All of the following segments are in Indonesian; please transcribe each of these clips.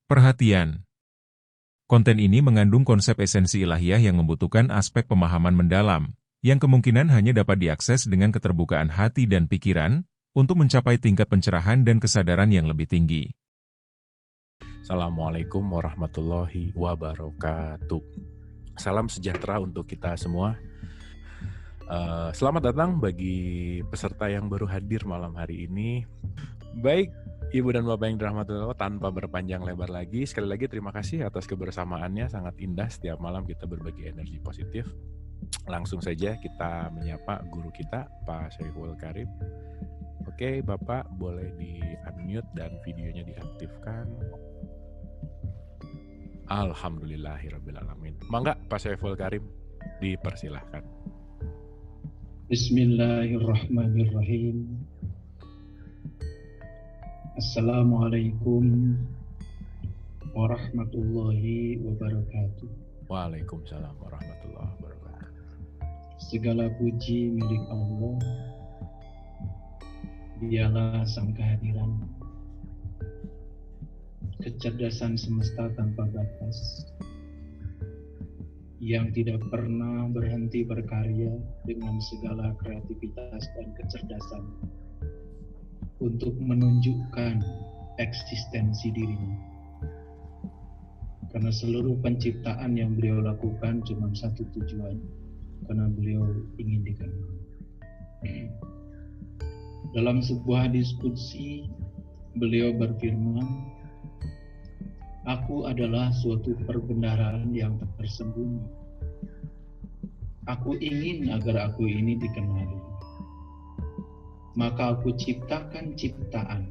Perhatian. Konten ini mengandung konsep esensi ilahiyah yang membutuhkan aspek pemahaman mendalam, yang kemungkinan hanya dapat diakses dengan keterbukaan hati dan pikiran, untuk mencapai tingkat pencerahan dan kesadaran yang lebih tinggi. Assalamualaikum warahmatullahi wabarakatuh. Salam sejahtera untuk kita semua. Selamat datang bagi peserta yang baru hadir malam hari ini. Baik, Ibu dan Bapak yang dirahmati Allah, tanpa berpanjang lebar lagi, sekali lagi terima kasih atas kebersamaannya. Sangat indah setiap malam kita berbagi energi positif. Langsung saja kita menyapa guru kita, Pak Syekhul Karim. Oke, Bapak boleh di-unmute dan videonya diaktifkan. Alhamdulillahirrabbilalamin. Mangga Pak Syekhul Karim, dipersilahkan. Bismillahirrahmanirrahim. Assalamualaikum warahmatullahi wabarakatuh. Waalaikumsalam warahmatullahi wabarakatuh. Segala puji milik Allah. Dialah sang kehadiran, kecerdasan semesta tanpa batas, yang tidak pernah berhenti berkarya dengan segala kreativitas dan kecerdasan untuk menunjukkan eksistensi dirinya. Karena seluruh penciptaan yang beliau lakukan cuma satu tujuan, karena beliau ingin dikenal. Dalam sebuah diskusi, beliau berfirman, "Aku adalah suatu perbendaharaan yang tersembunyi. Aku ingin agar aku ini dikenali. Maka aku ciptakan ciptaan,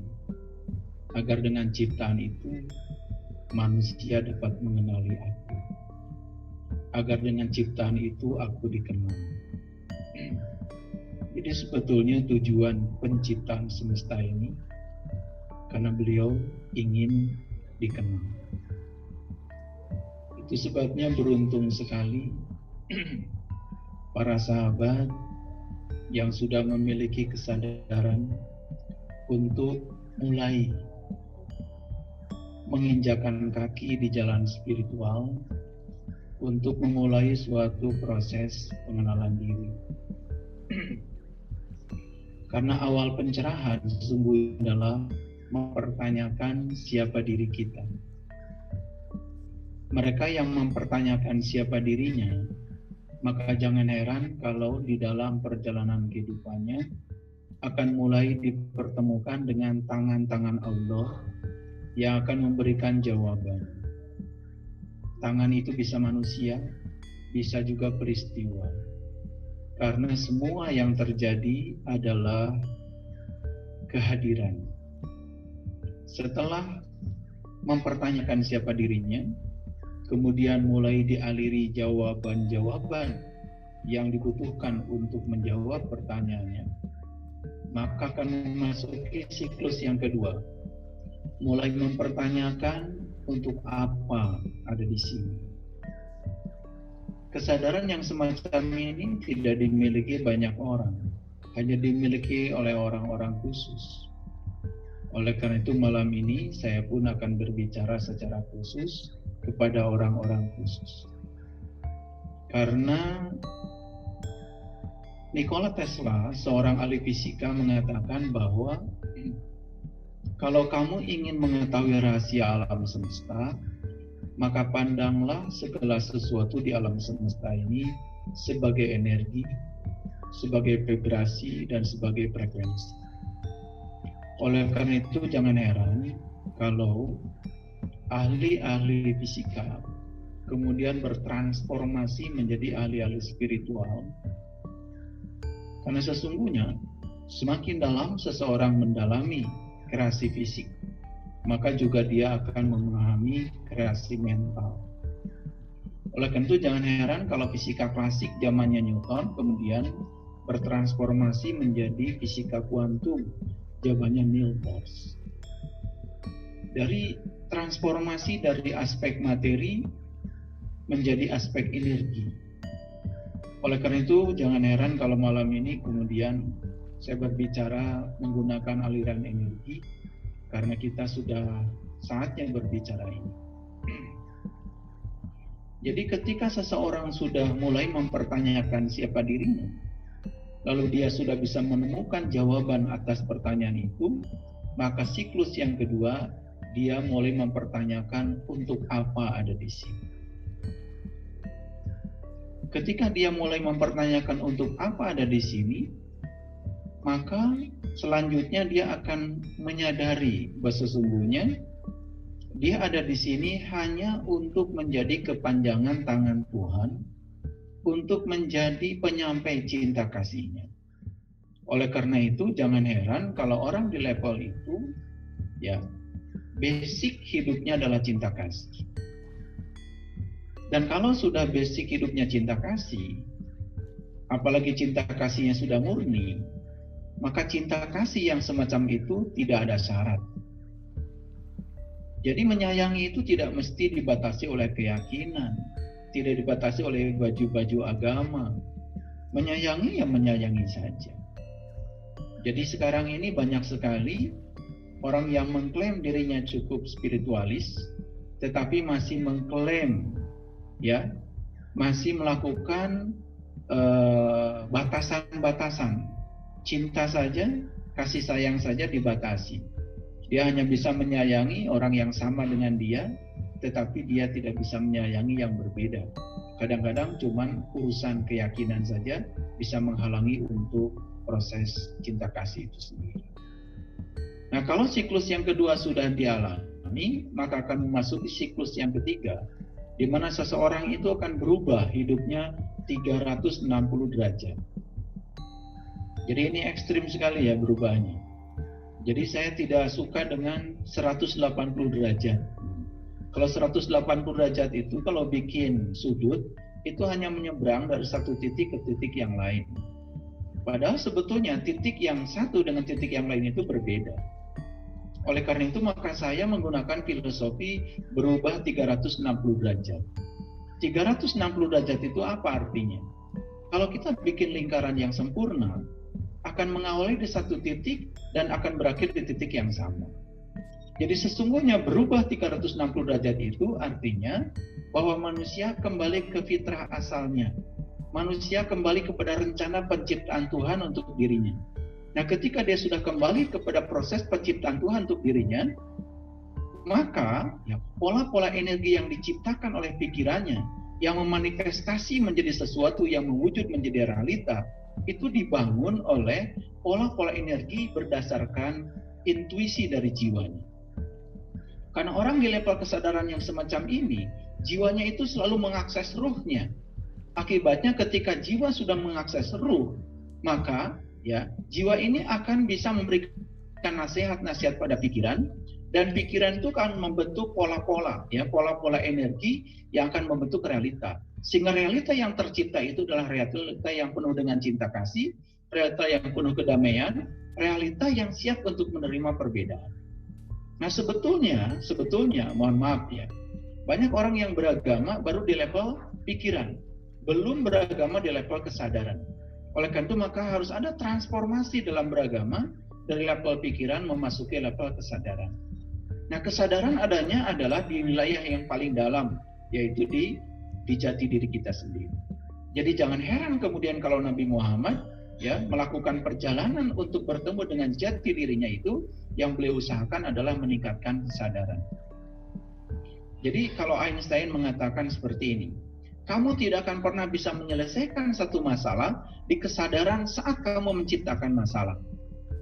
agar dengan ciptaan itu manusia dapat mengenali aku. Agar dengan ciptaan itu aku dikenal." Jadi sebetulnya tujuan penciptaan semesta ini karena beliau ingin dikenal. Itu sebabnya beruntung sekali para sahabat yang sudah memiliki kesadaran untuk mulai menginjakan kaki di jalan spiritual untuk memulai suatu proses pengenalan diri. Karena awal pencerahan sesungguhnya adalah mempertanyakan siapa diri kita. Mereka yang mempertanyakan siapa dirinya, maka jangan heran kalau di dalam perjalanan kehidupannya akan mulai dipertemukan dengan tangan-tangan Allah yang akan memberikan jawaban. Tangan itu bisa manusia, bisa juga peristiwa. Karena semua yang terjadi adalah kehadiran. Setelah mempertanyakan siapa dirinya, kemudian mulai dialiri jawaban-jawaban yang dibutuhkan untuk menjawab pertanyaannya, maka akan memasuki siklus yang kedua, mulai mempertanyakan untuk apa ada di sini. Kesadaran yang semacam ini tidak dimiliki banyak orang, hanya dimiliki oleh orang-orang khusus. Oleh karena itu malam ini saya pun akan berbicara secara khusus kepada orang-orang khusus. Karena Nikola Tesla, seorang ahli fisika, mengatakan bahwa kalau kamu ingin mengetahui rahasia alam semesta, maka pandanglah segala sesuatu di alam semesta ini sebagai energi, sebagai vibrasi, dan sebagai frekuensi. Oleh karena itu jangan heran kalau ahli-ahli fisika kemudian bertransformasi menjadi ahli-ahli spiritual. Karena sesungguhnya semakin dalam seseorang mendalami kreasi fisik, maka juga dia akan memahami kreasi mental. Oleh karena itu jangan heran kalau fisika klasik zamannya Newton kemudian bertransformasi menjadi fisika kuantum zamannya Niels Bohr. Dari transformasi dari aspek materi menjadi aspek energi. Oleh karena itu jangan heran kalau malam ini kemudian saya berbicara menggunakan aliran energi, karena kita sudah saatnya berbicara ini. Jadi ketika seseorang sudah mulai mempertanyakan siapa dirinya, lalu dia sudah bisa menemukan jawaban atas pertanyaan itu, maka siklus yang kedua, dia mulai mempertanyakan untuk apa ada di sini. Ketika dia mulai mempertanyakan untuk apa ada di sini, maka selanjutnya dia akan menyadari bahwa sesungguhnya dia ada di sini hanya untuk menjadi kepanjangan tangan Tuhan, untuk menjadi penyampai cinta kasih-Nya. Oleh karena itu, jangan heran kalau orang di level itu, ya, basic hidupnya adalah cinta kasih. Dan kalau sudah basic hidupnya cinta kasih, apalagi cinta kasihnya sudah murni, maka cinta kasih yang semacam itu tidak ada syarat. Jadi menyayangi itu tidak mesti dibatasi oleh keyakinan, tidak dibatasi oleh baju-baju agama. Menyayangi ya menyayangi saja. Jadi sekarang ini banyak sekali orang yang mengklaim dirinya cukup spiritualis, tetapi masih mengklaim, ya, masih melakukan batasan-batasan. Cinta saja, kasih sayang saja dibatasi. Dia hanya bisa menyayangi orang yang sama dengan dia, tetapi dia tidak bisa menyayangi yang berbeda. Kadang-kadang cuman urusan keyakinan saja bisa menghalangi untuk proses cinta kasih itu sendiri. Nah, kalau siklus yang kedua sudah dialami, maka akan memasuki siklus yang ketiga, di mana seseorang itu akan berubah hidupnya 360 derajat. Jadi ini ekstrim sekali ya berubahnya. Jadi saya tidak suka dengan 180 derajat. Kalau 180 derajat itu kalau bikin sudut, itu hanya menyeberang dari satu titik ke titik yang lain. Padahal sebetulnya titik yang satu dengan titik yang lain itu berbeda. Oleh karena itu maka saya menggunakan filosofi berubah 360 derajat. 360 derajat itu apa artinya? Kalau kita bikin lingkaran yang sempurna, akan mengawali di satu titik dan akan berakhir di titik yang sama. Jadi sesungguhnya berubah 360 derajat itu artinya bahwa manusia kembali ke fitrah asalnya. Manusia kembali kepada rencana penciptaan Tuhan untuk dirinya. Nah, ketika dia sudah kembali kepada proses penciptaan Tuhan untuk dirinya, maka ya, pola-pola energi yang diciptakan oleh pikirannya, yang memanifestasi menjadi sesuatu yang mewujud menjadi realita, itu dibangun oleh pola-pola energi berdasarkan intuisi dari jiwanya. Karena orang di level kesadaran yang semacam ini, jiwanya itu selalu mengakses ruhnya. Akibatnya ketika jiwa sudah mengakses ruh, maka ya jiwa ini akan bisa memberikan nasihat-nasihat pada pikiran, dan pikiran itu akan membentuk pola-pola, ya, pola-pola energi yang akan membentuk realita. Sehingga realita yang tercipta itu adalah realita yang penuh dengan cinta kasih, realita yang penuh kedamaian, realita yang siap untuk menerima perbedaan. Nah sebetulnya, mohon maaf ya, banyak orang yang beragama baru di level pikiran, belum beragama di level kesadaran. Oleh karena itu maka harus ada transformasi dalam beragama dari level pikiran memasuki level kesadaran. Nah kesadaran adanya adalah di wilayah yang paling dalam, yaitu di jati diri kita sendiri. Jadi jangan heran kemudian kalau Nabi Muhammad ya melakukan perjalanan untuk bertemu dengan jati dirinya itu, yang beliau usahakan adalah meningkatkan kesadaran. Jadi kalau Einstein mengatakan seperti ini, kamu tidak akan pernah bisa menyelesaikan satu masalah di kesadaran saat kamu menciptakan masalah.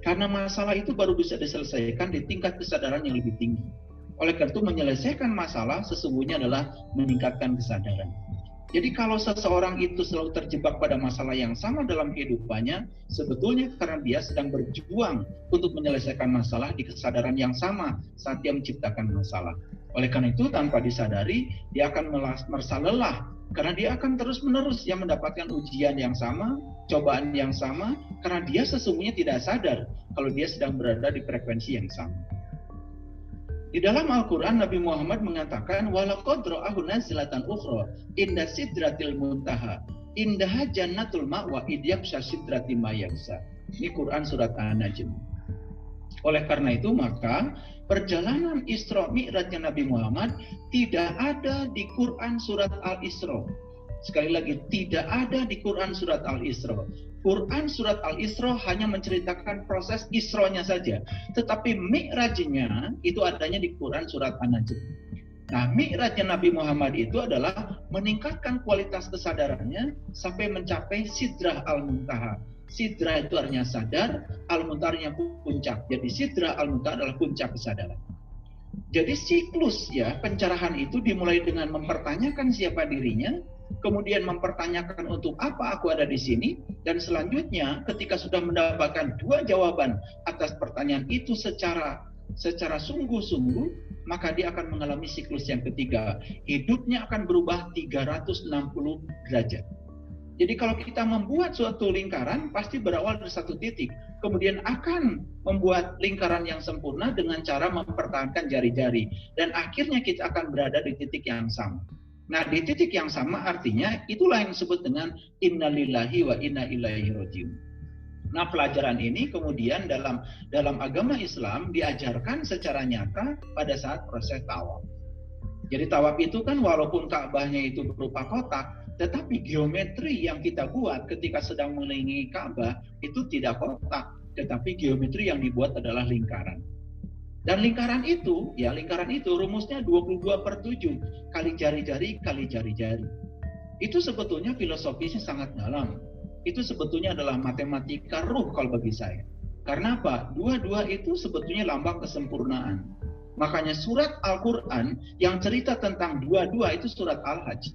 Karena masalah itu baru bisa diselesaikan di tingkat kesadaran yang lebih tinggi. Oleh karena itu menyelesaikan masalah sesungguhnya adalah meningkatkan kesadaran. Jadi kalau seseorang itu selalu terjebak pada masalah yang sama dalam kehidupannya, sebetulnya karena dia sedang berjuang untuk menyelesaikan masalah di kesadaran yang sama saat dia menciptakan masalah. Oleh karena itu tanpa disadari dia akan merasa lelah, karena dia akan terus-menerus yang mendapatkan ujian yang sama, cobaan yang sama, karena dia sesungguhnya tidak sadar kalau dia sedang berada di frekuensi yang sama. Di dalam Al-Quran Nabi Muhammad mengatakan walaqad ra'ahu nazlatan ukhra inda sidratil muntaha indaha jannatul ma'wa idyaqsha sidrati ma yaghsha. Ini Quran surat An-Najm. Oleh karena itu maka perjalanan Isra Mi'rajnya Nabi Muhammad tidak ada di Quran surat Al-Isra. Sekali lagi, tidak ada di Quran surat Al-Isra. Quran surat Al-Isra hanya menceritakan proses Isra-nya saja. Tetapi Mi'rajnya itu adanya di Quran surat An-Najm. Nah, Mi'rajnya Nabi Muhammad itu adalah meningkatkan kualitas kesadarannya sampai mencapai Sidrah Al-Muntaha. Sidrah itu artinya sadar, Al-Muntaha artinya puncak. Jadi Sidrah Al-Muntaha adalah puncak kesadaran. Jadi siklus ya pencerahan itu dimulai dengan mempertanyakan siapa dirinya, kemudian mempertanyakan untuk apa aku ada di sini, dan selanjutnya ketika sudah mendapatkan dua jawaban atas pertanyaan itu secara sungguh-sungguh, maka dia akan mengalami siklus yang ketiga. Hidupnya akan berubah 360 derajat. Jadi kalau kita membuat suatu lingkaran, pasti berawal dari satu titik. Kemudian akan membuat lingkaran yang sempurna dengan cara mempertahankan jari-jari. Dan akhirnya kita akan berada di titik yang sama. Nah, di titik yang sama artinya itulah yang disebut dengan inna lillahi wa inna ilaihi rajiun. Nah, pelajaran ini kemudian dalam agama Islam diajarkan secara nyata pada saat proses tawaf. Jadi tawaf itu kan walaupun Ka'bahnya itu berupa kotak, tetapi geometri yang kita buat ketika sedang mengelilingi Ka'bah itu tidak kotak, tetapi geometri yang dibuat adalah lingkaran. Dan lingkaran itu rumusnya 22/7 kali jari-jari kali jari-jari. Itu sebetulnya filosofisnya sangat dalam. Itu sebetulnya adalah matematika ruh kalau bagi saya. Karena apa? Dua-dua itu sebetulnya lambang kesempurnaan. Makanya surat Al-Quran yang cerita tentang dua-dua itu surat Al-Hajj.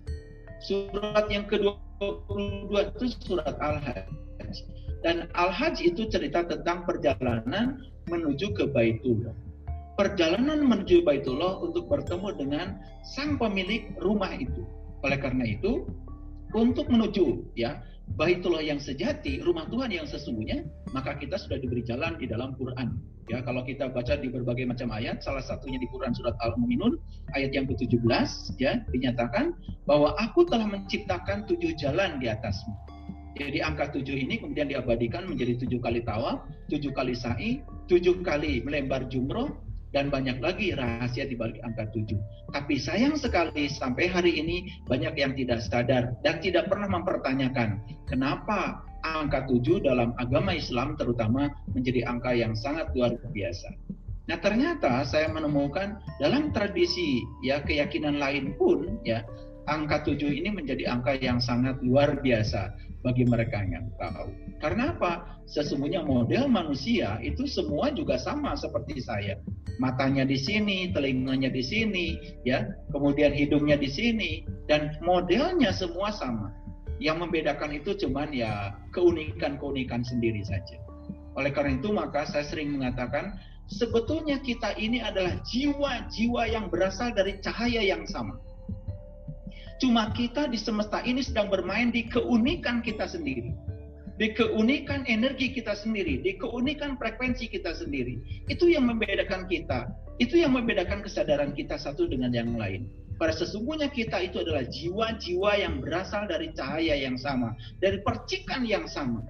Surat yang ke-22 itu surat Al-Hajj. Dan Al-Hajj itu cerita tentang perjalanan menuju ke Baitullah. Perjalanan menuju Baitullah untuk bertemu dengan sang pemilik rumah itu. Oleh karena itu, untuk menuju Baitullah yang sejati, rumah Tuhan yang sesungguhnya, maka kita sudah diberi jalan di dalam Quran. Ya, kalau kita baca di berbagai macam ayat, salah satunya di Quran surat Al-Mu'minun ayat yang ke-17 dinyatakan bahwa aku telah menciptakan 7 jalan di atasmu. Jadi angka 7 ini kemudian diabadikan menjadi 7 kali tawaf, 7 kali sa'i, 7 kali melempar jumroh, dan banyak lagi rahasia di balik angka 7. Tapi sayang sekali sampai hari ini banyak yang tidak sadar dan tidak pernah mempertanyakan kenapa angka 7 dalam agama Islam terutama menjadi angka yang sangat luar biasa. Nah, ternyata saya menemukan dalam tradisi keyakinan lain pun angka 7 ini menjadi angka yang sangat luar biasa bagi mereka yang tahu. Karena apa? Sesungguhnya model manusia itu semua juga sama seperti saya. Matanya di sini, telinganya di sini, kemudian hidungnya di sini, dan modelnya semua sama. Yang membedakan itu cuman keunikan-keunikan sendiri saja. Oleh karena itu maka saya sering mengatakan sebetulnya kita ini adalah jiwa-jiwa yang berasal dari cahaya yang sama. Cuma kita di semesta ini sedang bermain di keunikan kita sendiri. Di keunikan energi kita sendiri, di keunikan frekuensi kita sendiri. Itu yang membedakan kita. Itu yang membedakan kesadaran kita satu dengan yang lain. Pada sesungguhnya kita itu adalah jiwa-jiwa yang berasal dari cahaya yang sama, dari percikan yang sama.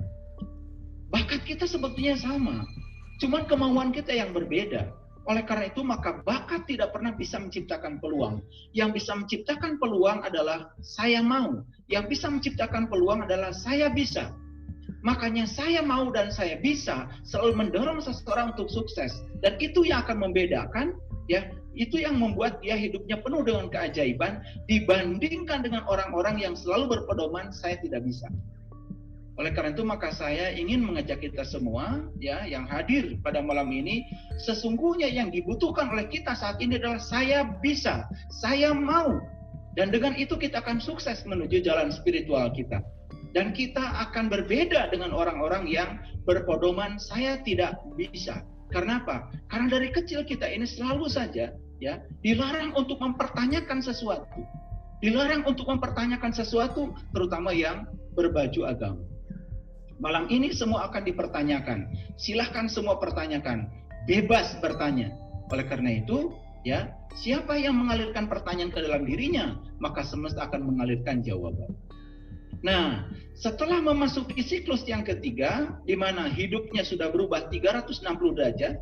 Bakat kita sebetulnya sama, cuman kemauan kita yang berbeda. Oleh karena itu maka bakat tidak pernah bisa menciptakan peluang. Yang bisa menciptakan peluang adalah saya mau. Yang bisa menciptakan peluang adalah saya bisa. Makanya saya mau dan saya bisa selalu mendorong seseorang untuk sukses. Dan itu yang akan membedakan, itu yang membuat dia hidupnya penuh dengan keajaiban dibandingkan dengan orang-orang yang selalu berpedoman saya tidak bisa. Oleh karena itu maka saya ingin mengajak kita semua yang hadir pada malam ini, sesungguhnya yang dibutuhkan oleh kita saat ini adalah saya bisa, saya mau. Dan dengan itu kita akan sukses menuju jalan spiritual kita. Dan kita akan berbeda dengan orang-orang yang berpedoman saya tidak bisa. Karena apa? Karena dari kecil kita ini selalu saja dilarang untuk mempertanyakan sesuatu. Dilarang untuk mempertanyakan sesuatu terutama yang berbaju agama. Malam ini semua akan dipertanyakan. Silahkan semua pertanyakan. Bebas bertanya. Oleh karena itu, siapa yang mengalirkan pertanyaan ke dalam dirinya, maka semesta akan mengalirkan jawaban. Nah, setelah memasuki siklus yang ketiga, di mana hidupnya sudah berubah 360 derajat,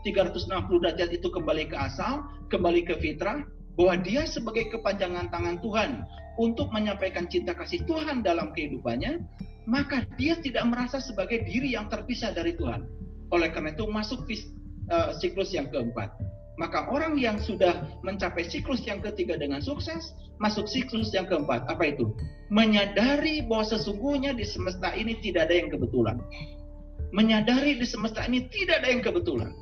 360 derajat itu kembali ke asal, kembali ke fitrah, bahwa dia sebagai kepanjangan tangan Tuhan untuk menyampaikan cinta kasih Tuhan dalam kehidupannya, maka dia tidak merasa sebagai diri yang terpisah dari Tuhan. Oleh karena itu masuk siklus yang keempat. Maka orang yang sudah mencapai siklus yang ketiga dengan sukses, masuk siklus yang keempat. Apa itu? Menyadari bahwa sesungguhnya di semesta ini tidak ada yang kebetulan. Menyadari di semesta ini tidak ada yang kebetulan.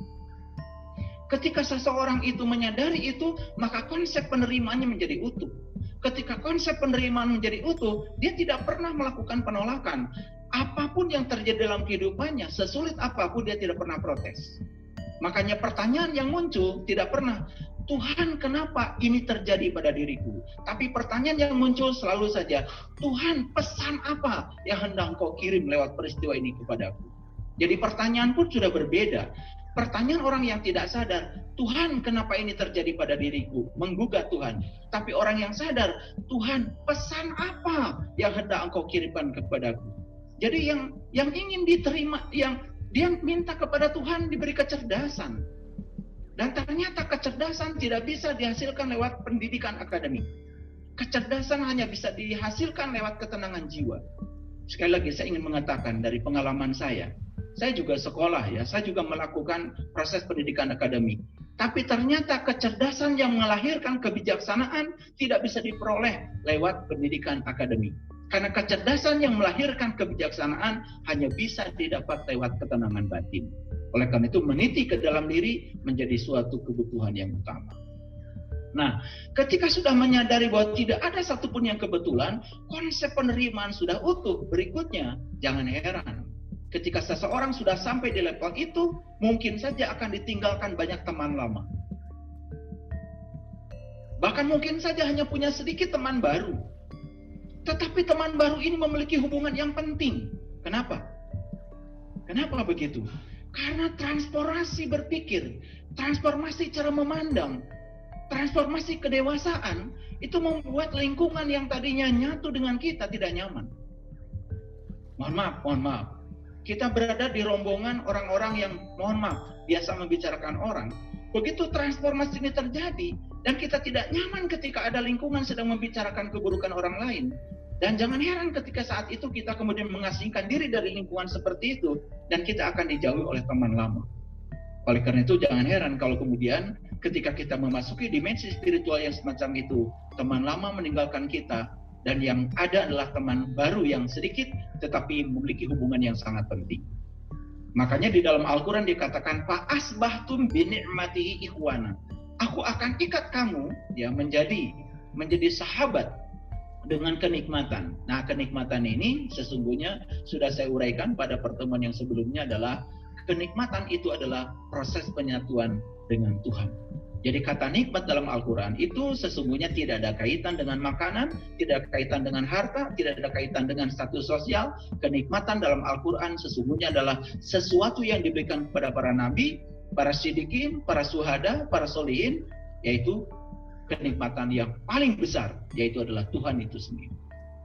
Ketika seseorang itu menyadari itu, maka konsep penerimaannya menjadi utuh. Ketika konsep penerimaan menjadi utuh, dia tidak pernah melakukan penolakan. Apapun yang terjadi dalam kehidupannya, sesulit apapun dia tidak pernah protes. Makanya pertanyaan yang muncul tidak pernah, Tuhan kenapa ini terjadi pada diriku? Tapi pertanyaan yang muncul selalu saja, Tuhan pesan apa yang hendak Kau kirim lewat peristiwa ini kepadaku? Jadi pertanyaan pun sudah berbeda. Pertanyaan orang yang tidak sadar, Tuhan kenapa ini terjadi pada diriku? Menggugat Tuhan. Tapi orang yang sadar, Tuhan pesan apa yang hendak Engkau kirimkan kepadaku? Jadi yang ingin diterima, yang dia minta kepada Tuhan diberi kecerdasan. Dan ternyata kecerdasan tidak bisa dihasilkan lewat pendidikan akademik. Kecerdasan hanya bisa dihasilkan lewat ketenangan jiwa. Sekali lagi saya ingin mengatakan dari pengalaman saya juga sekolah ya, saya juga melakukan proses pendidikan akademik. Tapi ternyata kecerdasan yang melahirkan kebijaksanaan tidak bisa diperoleh lewat pendidikan akademik. Karena kecerdasan yang melahirkan kebijaksanaan hanya bisa didapat lewat ketenangan batin. Oleh karena itu meniti ke dalam diri menjadi suatu kebutuhan yang utama. Nah, ketika sudah menyadari bahwa tidak ada satupun yang kebetulan, konsep penerimaan sudah utuh. Berikutnya, jangan heran. Ketika seseorang sudah sampai di level itu, mungkin saja akan ditinggalkan banyak teman lama. Bahkan mungkin saja hanya punya sedikit teman baru. Tetapi teman baru ini memiliki hubungan yang penting. Kenapa? Kenapa begitu? Karena transformasi berpikir, transformasi cara memandang, transformasi kedewasaan, itu membuat lingkungan yang tadinya nyatu dengan kita tidak nyaman. Mohon maaf. Kita berada di rombongan orang-orang yang, mohon maaf, biasa membicarakan orang. Begitu transformasi ini terjadi, dan kita tidak nyaman ketika ada lingkungan sedang membicarakan keburukan orang lain. Dan jangan heran ketika saat itu kita kemudian mengasingkan diri dari lingkungan seperti itu, dan kita akan dijauhi oleh teman lama. Oleh karena itu jangan heran kalau kemudian ketika kita memasuki dimensi spiritual yang semacam itu, teman lama meninggalkan kita, dan yang ada adalah teman baru yang sedikit, tetapi memiliki hubungan yang sangat penting. Makanya di dalam Al-Quran dikatakan, Fa'asbahtum bini'matihi ikhwana. Aku akan ikat kamu ya menjadi sahabat dengan kenikmatan. Nah, kenikmatan ini sesungguhnya sudah saya uraikan pada pertemuan yang sebelumnya adalah kenikmatan itu adalah proses penyatuan dengan Tuhan. Jadi kata nikmat dalam Al-Quran itu sesungguhnya tidak ada kaitan dengan makanan, tidak ada kaitan dengan harta, tidak ada kaitan dengan status sosial. Kenikmatan dalam Al-Quran sesungguhnya adalah sesuatu yang diberikan kepada para nabi, para siddiqin, para syuhada, para solihin, yaitu kenikmatan yang paling besar, yaitu adalah Tuhan itu sendiri.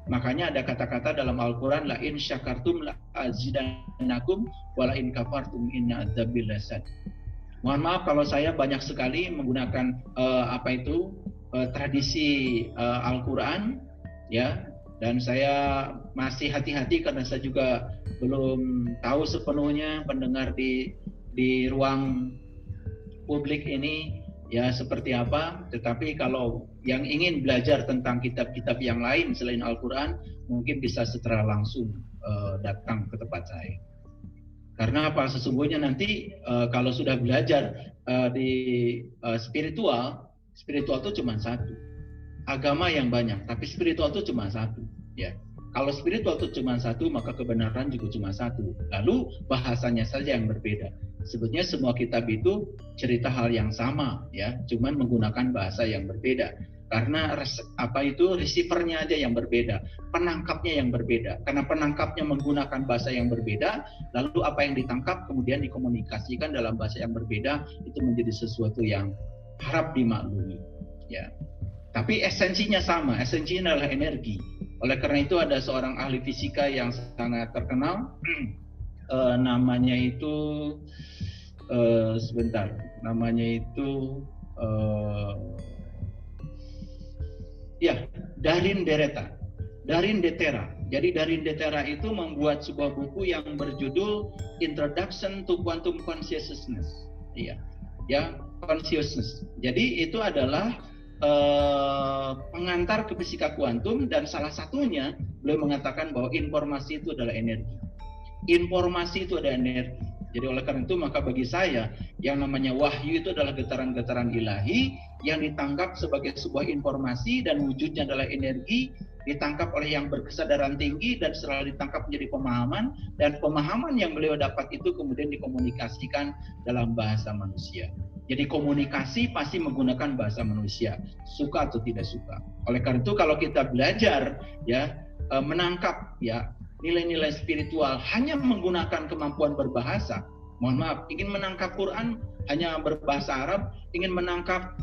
Makanya ada kata-kata dalam Al-Quran, la in syakartum la azidannakum wa la in kafartum inna adzabi lasad. Mohon maaf kalau saya banyak sekali menggunakan tradisi Al-Quran ya, dan saya masih hati-hati karena saya juga belum tahu sepenuhnya pendengar di ruang publik ini ya seperti apa. Tetapi kalau yang ingin belajar tentang kitab-kitab yang lain selain Al-Quran, mungkin bisa secara langsung datang ke tempat saya. Karena apa? Sesungguhnya nanti kalau sudah belajar di spiritual itu cuma satu. Agama yang banyak, tapi spiritual itu cuma satu. Ya, kalau spiritual itu cuma satu, maka kebenaran juga cuma satu. Lalu bahasanya saja yang berbeda. Sebetulnya semua kitab itu cerita hal yang sama, ya, cuman menggunakan bahasa yang berbeda. Karena receivernya aja yang berbeda, penangkapnya yang berbeda. Karena penangkapnya menggunakan bahasa yang berbeda, lalu apa yang ditangkap kemudian dikomunikasikan dalam bahasa yang berbeda, itu menjadi sesuatu yang harap dimaklumi. Ya. Tapi esensinya sama, esensinya adalah energi. Oleh karena itu ada seorang ahli fisika yang sangat terkenal, namanya itu sebentar, namanya itu ya, Darin Detera. Jadi Darin Detera itu membuat sebuah buku yang berjudul Introduction to Quantum Consciousness. Iya, ya, consciousness. Jadi itu adalah pengantar ke fisika kuantum, dan salah satunya beliau mengatakan bahwa informasi itu adalah energi. Informasi itu adalah energi. Jadi oleh karena itu maka bagi saya yang namanya wahyu itu adalah getaran-getaran ilahi yang ditangkap sebagai sebuah informasi dan wujudnya adalah energi, ditangkap oleh yang berkesadaran tinggi dan setelah ditangkap menjadi pemahaman, dan pemahaman yang beliau dapat itu kemudian dikomunikasikan dalam bahasa manusia. Jadi komunikasi pasti menggunakan bahasa manusia, suka atau tidak suka. Oleh karena itu kalau kita belajar ya menangkap ya nilai-nilai spiritual hanya menggunakan kemampuan berbahasa, mohon maaf, ingin menangkap Quran hanya berbahasa Arab, ingin menangkap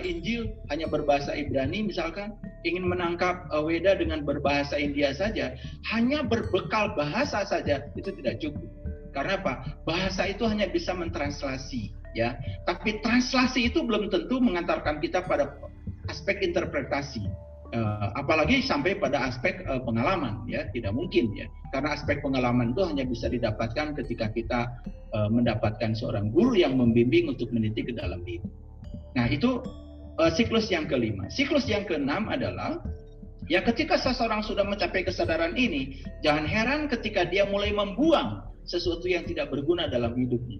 Injil hanya berbahasa Ibrani misalkan, ingin menangkap Weda dengan berbahasa India saja, hanya berbekal bahasa saja, itu tidak cukup. Karena apa? Bahasa itu hanya bisa mentranslasi, ya. Tapi translasi itu belum tentu mengantarkan kita pada aspek interpretasi. Apalagi sampai pada aspek pengalaman, ya, tidak mungkin, ya, karena aspek pengalaman itu hanya bisa didapatkan ketika kita mendapatkan seorang guru yang membimbing untuk meniti ke dalam diri. Nah itu siklus yang kelima. Siklus yang keenam adalah ya ketika seseorang sudah mencapai kesadaran ini, jangan heran ketika dia mulai membuang sesuatu yang tidak berguna dalam hidupnya.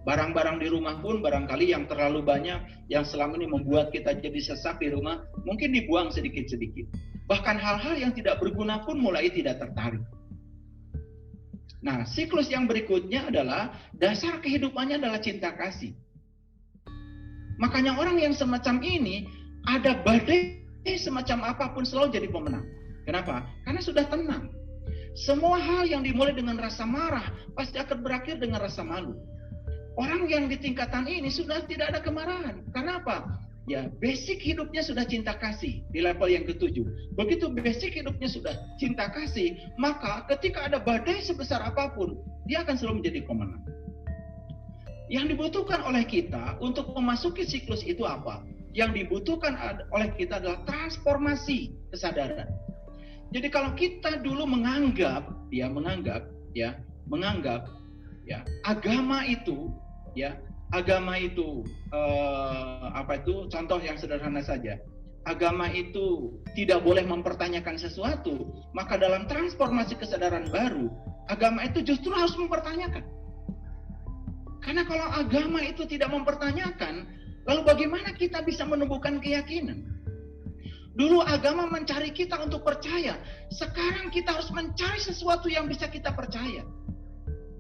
Barang-barang di rumah pun barangkali yang terlalu banyak, yang selama ini membuat kita jadi sesak di rumah, mungkin dibuang sedikit-sedikit. Bahkan hal-hal yang tidak berguna pun mulai tidak tertarik. Nah, siklus yang berikutnya adalah dasar kehidupannya adalah cinta kasih. Makanya orang yang semacam ini, ada badai semacam apapun selalu jadi pemenang. Kenapa? Karena sudah tenang. Semua hal yang dimulai dengan rasa marah, pasti akan berakhir dengan rasa malu. Orang yang di tingkatan ini sudah tidak ada kemarahan. Karena apa? Ya, basic hidupnya sudah cinta kasih di level yang ke-7. Begitu basic hidupnya sudah cinta kasih, maka ketika ada badai sebesar apapun, dia akan selalu menjadi pemenang. Yang dibutuhkan oleh kita untuk memasuki siklus itu apa? Yang dibutuhkan oleh kita adalah transformasi kesadaran. Jadi kalau kita dulu menganggap agama itu contoh yang sederhana saja, agama itu tidak boleh mempertanyakan sesuatu, maka dalam transformasi kesadaran baru, agama itu justru harus mempertanyakan. Karena kalau agama itu tidak mempertanyakan, lalu bagaimana kita bisa menumbuhkan keyakinan? Dulu agama mencari kita untuk percaya, sekarang kita harus mencari sesuatu yang bisa kita percaya.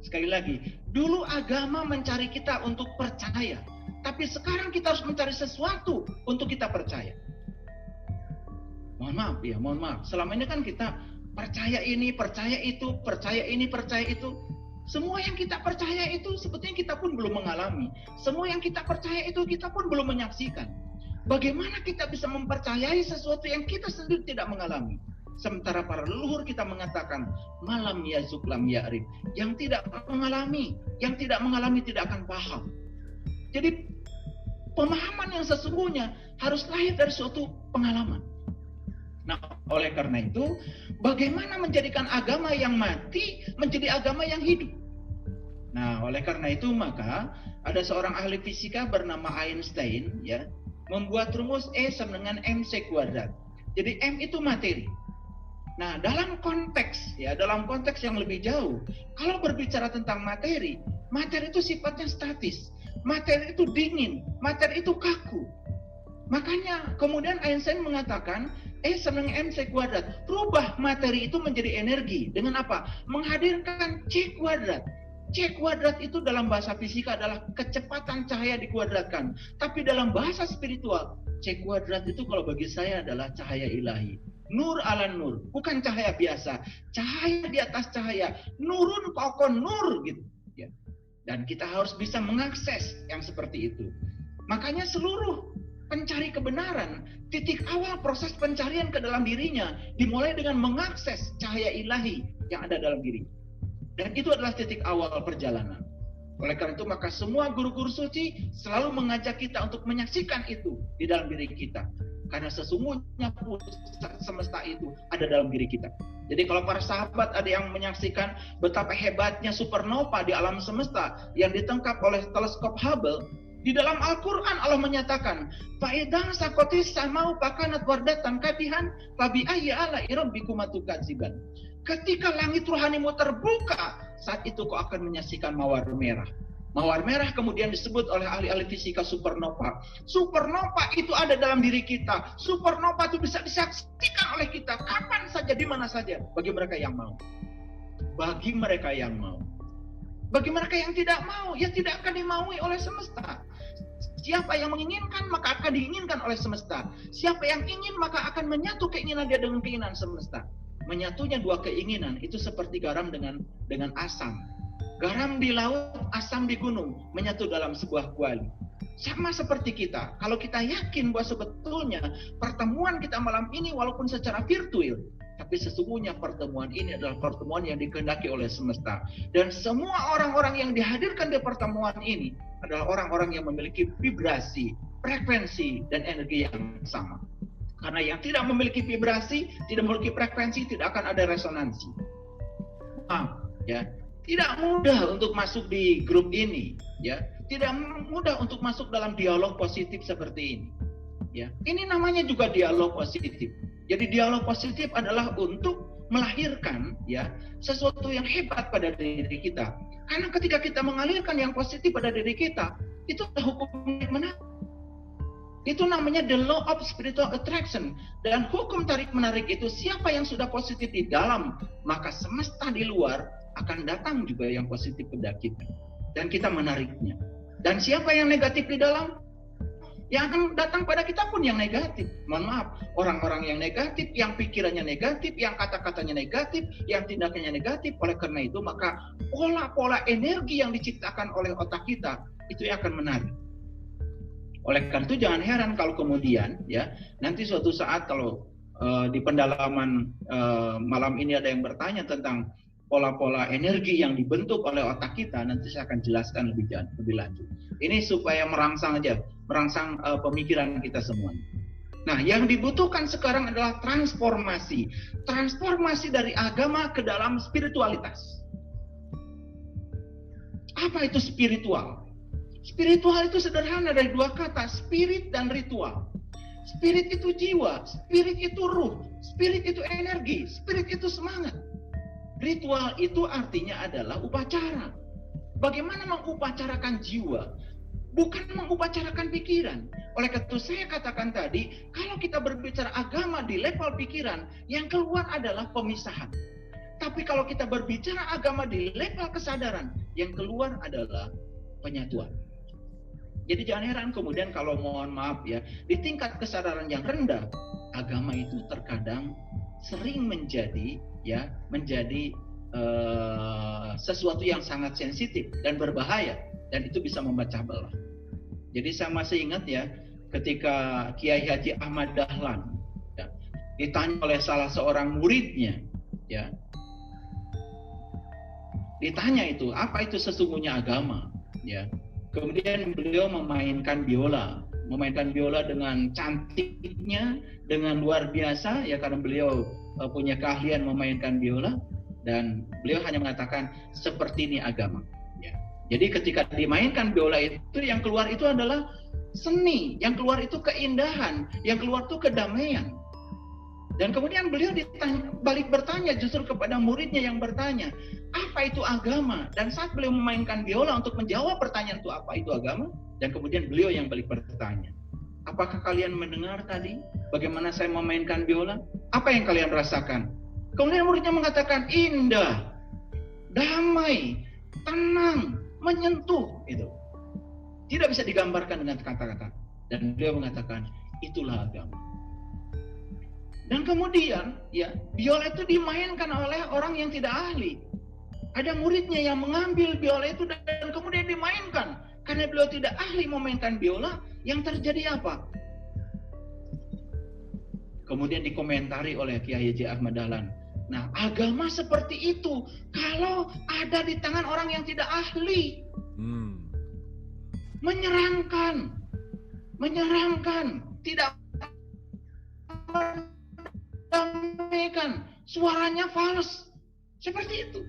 Sekali lagi, dulu agama mencari kita untuk percaya, tapi sekarang kita harus mencari sesuatu untuk kita percaya. Mohon maaf. Selama ini kan kita percaya ini, percaya itu, percaya ini, percaya itu. Semua yang kita percaya itu sebetulnya kita pun belum mengalami. Semua yang kita percaya itu kita pun belum menyaksikan. Bagaimana kita bisa mempercayai sesuatu yang kita sendiri tidak mengalami? Sementara para leluhur kita mengatakan malam yazuk lam ya'rif, yang tidak mengalami tidak akan paham. Jadi pemahaman yang sesungguhnya harus lahir dari suatu pengalaman. Nah, oleh karena itu, bagaimana menjadikan agama yang mati menjadi agama yang hidup? Nah, oleh karena itu maka ada seorang ahli fisika bernama Einstein, ya, membuat rumus E sama dengan mc kuadrat. Jadi M itu materi. Nah, dalam konteks yang lebih jauh, kalau berbicara tentang materi itu sifatnya statis. Materi itu dingin, materi itu kaku. Makanya kemudian Einstein mengatakan E sama dengan mc kuadrat. Rubah materi itu menjadi energi dengan apa? Menghadirkan C kuadrat. C kuadrat itu dalam bahasa fisika adalah kecepatan cahaya dikuadratkan. Tapi dalam bahasa spiritual, C kuadrat itu kalau bagi saya adalah cahaya ilahi. Nur ala nur, bukan cahaya biasa, cahaya di atas cahaya, nurun kokon nur gitu. Ya. Dan kita harus bisa mengakses yang seperti itu. Makanya seluruh pencari kebenaran, titik awal proses pencarian ke dalam dirinya dimulai dengan mengakses cahaya ilahi yang ada dalam diri. Dan itu adalah titik awal perjalanan. Oleh karena itu maka semua guru-guru suci selalu mengajak kita untuk menyaksikan itu di dalam diri kita. Karena sesungguhnya pusat semesta itu ada dalam diri kita. Jadi kalau para sahabat ada yang menyaksikan betapa hebatnya supernova di alam semesta yang ditangkap oleh teleskop Hubble, di dalam Al-Quran Allah menyatakan, "Fa'idang sakotis samau pakanat wardatan kadihan fabi ayyi ala rabbikum tukadziban." Ketika langit rohanimu terbuka, saat itu kau akan menyaksikan mawar merah. Mawar merah kemudian disebut oleh ahli-ahli fisika supernova. Supernova itu ada dalam diri kita. Supernova itu bisa disaksikan oleh kita kapan saja, di mana saja. Bagi mereka yang mau. Bagi mereka yang mau. Bagi mereka yang tidak mau, ya tidak akan dimaui oleh semesta. Siapa yang menginginkan, maka akan diinginkan oleh semesta. Siapa yang ingin, maka akan menyatu keinginan dia dengan keinginan semesta. Menyatunya dua keinginan itu seperti garam dengan asam. Garam di laut, asam di gunung, menyatu dalam sebuah kuali. Sama seperti kita. Kalau kita yakin bahwa sebetulnya pertemuan kita malam ini walaupun secara virtual, tapi sesungguhnya pertemuan ini adalah pertemuan yang dikehendaki oleh semesta. Dan semua orang-orang yang dihadirkan di pertemuan ini adalah orang-orang yang memiliki vibrasi, frekuensi, dan energi yang sama. Karena yang tidak memiliki vibrasi, tidak memiliki frekuensi, tidak akan ada resonansi. Ya, tidak mudah untuk masuk di grup ini, ya. Tidak mudah untuk masuk dalam dialog positif seperti ini. Ya, ini namanya juga dialog positif. Jadi dialog positif adalah untuk melahirkan, ya, sesuatu yang hebat pada diri kita. Karena ketika kita mengalirkan yang positif pada diri kita, itu hukum menarik. Itu namanya the law of spiritual attraction. Dan hukum tarik menarik itu siapa yang sudah positif di dalam, maka semesta di luar akan datang juga yang positif pada kita. Dan kita menariknya. Dan siapa yang negatif di dalam, yang akan datang pada kita pun yang negatif. Mohon maaf, orang-orang yang negatif, yang pikirannya negatif, yang kata-katanya negatif, yang tindakannya negatif. Oleh karena itu maka pola-pola energi yang diciptakan oleh otak kita itu yang akan menarik. Oleh karena itu jangan heran kalau kemudian, ya, nanti suatu saat kalau di pendalaman malam ini ada yang bertanya tentang pola-pola energi yang dibentuk oleh otak kita, nanti saya akan jelaskan lebih lanjut. Ini supaya merangsang pemikiran kita semua. Nah, yang dibutuhkan sekarang adalah transformasi. Transformasi dari agama ke dalam spiritualitas. Apa itu spiritual? Spiritual itu sederhana dari dua kata, spirit dan ritual. Spirit itu jiwa, spirit itu ruh, spirit itu energi, spirit itu semangat. Ritual itu artinya adalah upacara. Bagaimana mengupacarakan jiwa? Bukan mengupacarakan pikiran. Oleh karena itu saya katakan tadi, kalau kita berbicara agama di level pikiran, yang keluar adalah pemisahan. Tapi kalau kita berbicara agama di level kesadaran, yang keluar adalah penyatuan. Jadi jangan heran kemudian kalau mohon maaf ya, di tingkat kesadaran yang rendah, agama itu terkadang sering menjadi sesuatu yang sangat sensitif dan berbahaya, dan itu bisa memecah belah. Jadi saya masih ingat ya, ketika Kiai Haji Ahmad Dahlan ya, ditanya oleh salah seorang muridnya, ya, ditanya itu apa itu sesungguhnya agama, ya. Kemudian beliau memainkan biola dengan cantiknya, dengan luar biasa ya, karena beliau punya keahlian memainkan biola, dan beliau hanya mengatakan seperti ini agama. Ya. Jadi ketika dimainkan biola itu yang keluar itu adalah seni, yang keluar itu keindahan, yang keluar itu kedamaian. Dan kemudian beliau balik bertanya justru kepada muridnya yang bertanya, apa itu agama? Dan saat beliau memainkan biola untuk menjawab pertanyaan itu apa itu agama, dan kemudian beliau yang balik bertanya, apakah kalian mendengar tadi bagaimana saya memainkan biola? Apa yang kalian rasakan? Kemudian muridnya mengatakan indah, damai, tenang, menyentuh. Itu tidak bisa digambarkan dengan kata-kata. Dan beliau mengatakan itulah agama. Dan kemudian ya, biola itu dimainkan oleh orang yang tidak ahli. Ada muridnya yang mengambil biola itu dan kemudian dimainkan. Karena beliau tidak ahli memainkan biola, yang terjadi apa? Kemudian dikomentari oleh Kiai Haji Ahmad Dahlan. Nah, agama seperti itu kalau ada di tangan orang yang tidak ahli. Menyeramkan, tidak mendamaikan, suaranya fals. Seperti itu.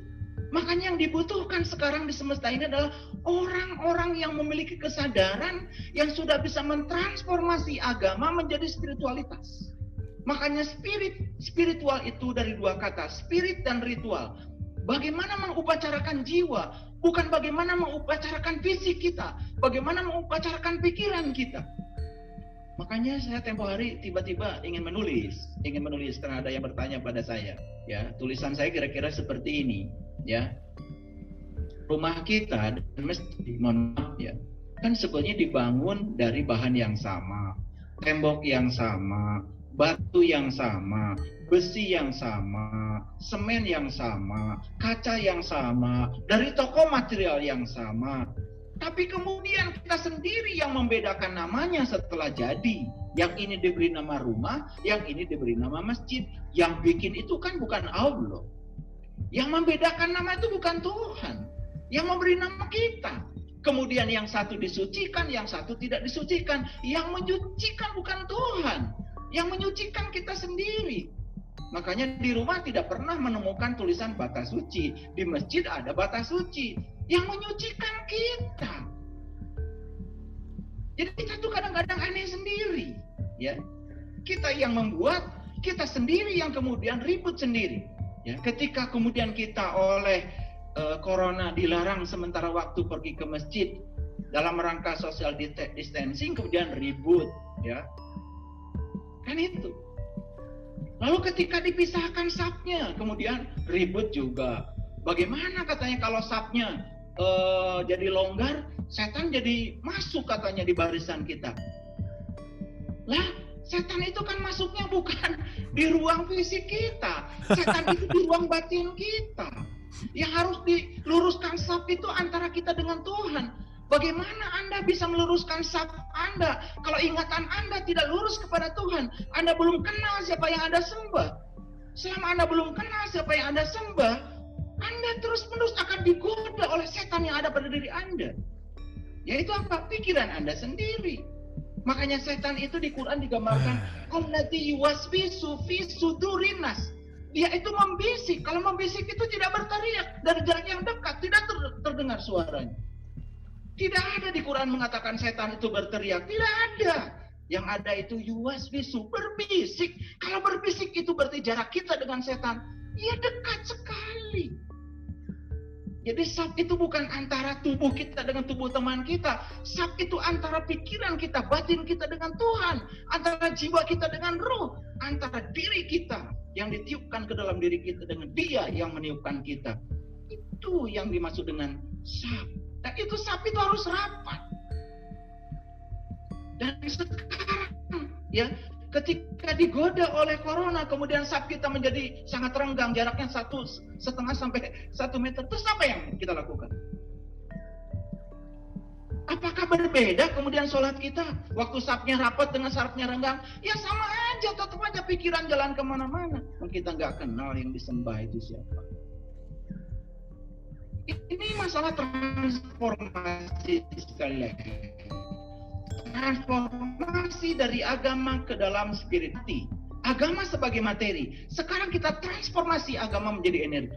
Makanya yang dibutuhkan sekarang di semesta ini adalah orang-orang yang memiliki kesadaran yang sudah bisa mentransformasi agama menjadi spiritualitas. Makanya spiritual itu dari dua kata, spirit dan ritual. Bagaimana mengupacara,kan jiwa, bukan bagaimana mengupacara,kan fisik kita, bagaimana mengupacara,kan pikiran kita. Makanya saya tempo hari tiba-tiba ingin menulis karena ada yang bertanya pada saya, ya. Tulisan saya kira-kira seperti ini, ya. Rumah kita dan masjid, mohon maaf ya, kan sebetulnya dibangun dari bahan yang sama, tembok yang sama, batu yang sama, besi yang sama, semen yang sama, kaca yang sama, dari toko material yang sama. Tapi kemudian kita sendiri yang membedakan namanya setelah jadi. Yang ini diberi nama rumah, yang ini diberi nama masjid. Yang bikin itu kan bukan Allah. Yang membedakan nama itu bukan Tuhan. Yang memberi nama kita. Kemudian yang satu disucikan, yang satu tidak disucikan. Yang menyucikan bukan Tuhan. Yang menyucikan kita sendiri. Makanya di rumah tidak pernah menemukan tulisan bata suci. Di masjid ada bata suci. Yang menyucikan kita. Jadi kita tuh kadang-kadang aneh sendiri. Ya, kita yang membuat, kita sendiri yang kemudian ribut sendiri. Ya, ketika kemudian kita oleh corona dilarang sementara waktu pergi ke masjid dalam rangka social distancing, kemudian ribut, ya. Kan itu. Lalu ketika dipisahkan safnya, kemudian ribut juga. Bagaimana katanya kalau safnya jadi longgar, setan jadi masuk katanya di barisan kita. Lah, setan itu kan masuknya bukan di ruang fisik kita. Setan itu di ruang batin kita. Yang harus diluruskan saf itu antara kita dengan Tuhan. Bagaimana Anda bisa meluruskan saf Anda kalau ingatan Anda tidak lurus kepada Tuhan? Anda belum kenal siapa yang Anda sembah. Selama Anda belum kenal siapa yang Anda sembah, Anda terus-menerus akan digoda oleh setan yang ada pada diri Anda. Yaitu apa? Pikiran Anda sendiri. Makanya setan itu di Quran digambarkan allati yuwaswisu fi sudurin nas. Dia itu membisik. Kalau membisik itu tidak berteriak. Dari jarak yang dekat tidak terdengar suaranya. Tidak ada di Quran mengatakan setan itu berteriak. Tidak ada. Yang ada itu yuwaswisu, berbisik. Kalau berbisik itu berarti jarak kita dengan setan, ya dekat sekali. Jadi saf itu bukan antara tubuh kita dengan tubuh teman kita. Saf itu antara pikiran kita, batin kita dengan Tuhan. Antara jiwa kita dengan roh. Antara diri kita yang ditiupkan ke dalam diri kita dengan Dia yang meniupkan kita. Itu yang dimaksud dengan saf. Dan itu saf itu harus rapat. Dan sekarang ya, ketika digoda oleh corona, kemudian saf kita menjadi sangat renggang, jaraknya 1,5 sampai 1 meter. Terus apa yang kita lakukan? Apakah berbeda kemudian sholat kita? Waktu safnya rapat dengan safnya renggang? Ya sama aja, tetap aja pikiran jalan kemana-mana. Kita nggak kenal yang disembah itu siapa. Ini masalah transformasi sekali lagi. Transformasi dari agama ke dalam spirituality. Agama sebagai materi. Sekarang kita transformasi agama menjadi energi.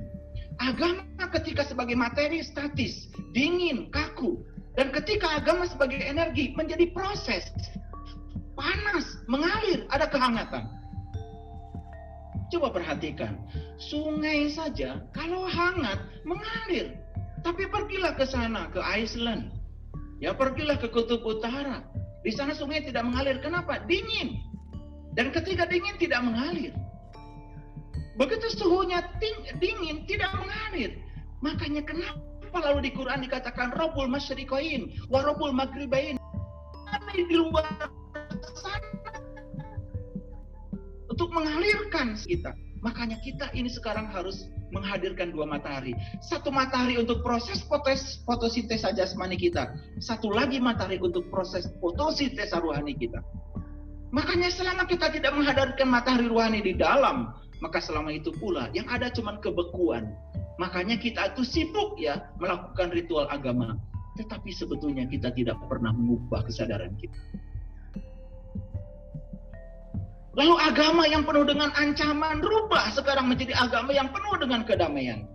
Agama ketika sebagai materi statis, dingin, kaku. Dan ketika agama sebagai energi menjadi proses. Panas, mengalir, ada kehangatan. Coba perhatikan. Sungai saja kalau hangat mengalir. Tapi pergilah ke sana, ke Iceland. Ya, pergilah ke kutub utara. Di sana sungai tidak mengalir. Kenapa? Dingin. Dan ketika dingin tidak mengalir. Begitu suhunya dingin tidak mengalir. Makanya kenapa lalu di Quran dikatakan Rabbul Masyriqain wa Rabbul Maghribain. Di luar sana untuk mengalirkan kita. Makanya kita ini sekarang harus menghadirkan 2 matahari. Satu matahari untuk proses fotosintesa jasmani kita. Satu lagi matahari untuk proses fotosintesa rohani kita. Makanya selama kita tidak menghadirkan matahari rohani di dalam, maka selama itu pula yang ada cuma kebekuan. Makanya kita itu sibuk ya melakukan ritual agama. tetapi sebetulnya kita tidak pernah mengubah kesadaran kita. Lalu agama yang penuh dengan ancaman rubah sekarang menjadi agama yang penuh dengan kedamaian.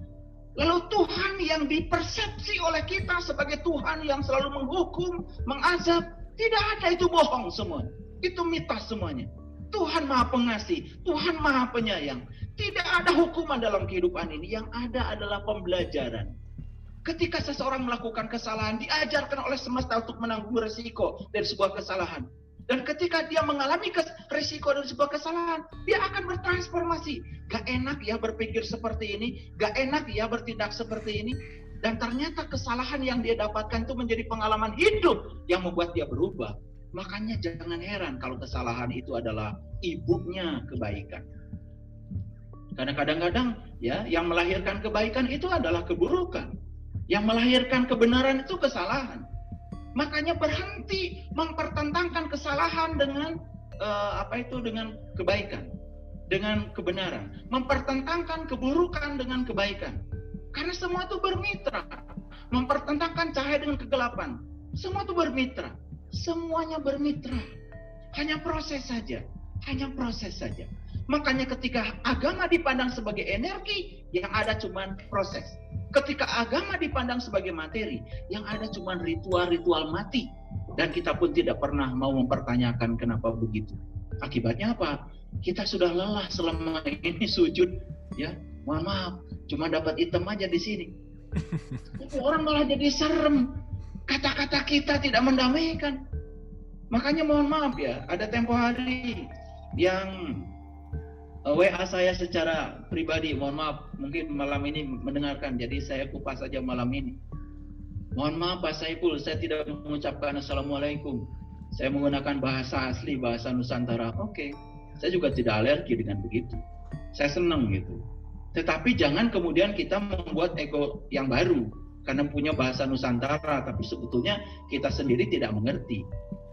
Lalu Tuhan yang dipersepsi oleh kita sebagai Tuhan yang selalu menghukum, mengazab, tidak ada, itu bohong semua. Itu mitos semuanya. Tuhan Maha Pengasih, Tuhan Maha Penyayang. Tidak ada hukuman dalam kehidupan ini, yang ada adalah pembelajaran. Ketika seseorang melakukan kesalahan, diajarkan oleh semesta untuk menanggung risiko dari sebuah kesalahan. Dan ketika dia mengalami risiko dari sebuah kesalahan, dia akan bertransformasi. Gak enak ya berpikir seperti ini, gak enak ya bertindak seperti ini. Dan ternyata kesalahan yang dia dapatkan itu menjadi pengalaman hidup yang membuat dia berubah. Makanya jangan heran kalau kesalahan itu adalah ibunya kebaikan. Karena kadang-kadang ya, yang melahirkan kebaikan itu adalah keburukan. Yang melahirkan kebenaran itu kesalahan. Makanya berhenti mempertentangkan kesalahan dengan dengan kebaikan, dengan kebenaran. Mempertentangkan keburukan dengan kebaikan. Karena semua itu bermitra. Mempertentangkan cahaya dengan kegelapan. Semua itu bermitra. Semuanya bermitra. Hanya proses saja. Hanya proses saja. Makanya ketika agama dipandang sebagai energi, yang ada cuma proses. Ketika agama dipandang sebagai materi, yang ada cuma ritual-ritual mati. Dan kita pun tidak pernah mau mempertanyakan kenapa begitu. Akibatnya apa? Kita sudah lelah selama ini sujud. Ya, mohon maaf, cuma dapat item aja di sini. Orang malah jadi serem. Kata-kata kita tidak mendamaikan. Makanya mohon maaf ya, ada tempo hari yang WA saya secara pribadi, mohon maaf, mungkin malam ini mendengarkan, jadi saya kupas saja malam ini. Mohon maaf Pak Saiful, saya tidak mengucapkan Assalamualaikum. Saya menggunakan bahasa asli, bahasa Nusantara. Oke, saya juga tidak alergi dengan begitu. Saya senang gitu. Tetapi jangan kemudian kita membuat ego yang baru, karena punya bahasa Nusantara, tapi sebetulnya kita sendiri tidak mengerti.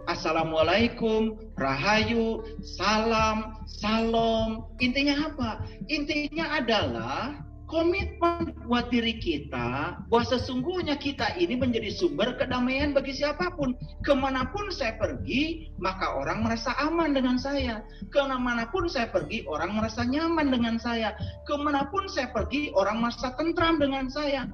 Assalamualaikum, rahayu, salam, salam. Intinya apa? Intinya adalah komitmen buat diri kita bahwa sesungguhnya kita ini menjadi sumber kedamaian bagi siapapun. Kemanapun saya pergi, maka orang merasa aman dengan saya. Kemanapun saya pergi, orang merasa nyaman dengan saya. Kemanapun saya pergi, orang merasa tentram dengan saya.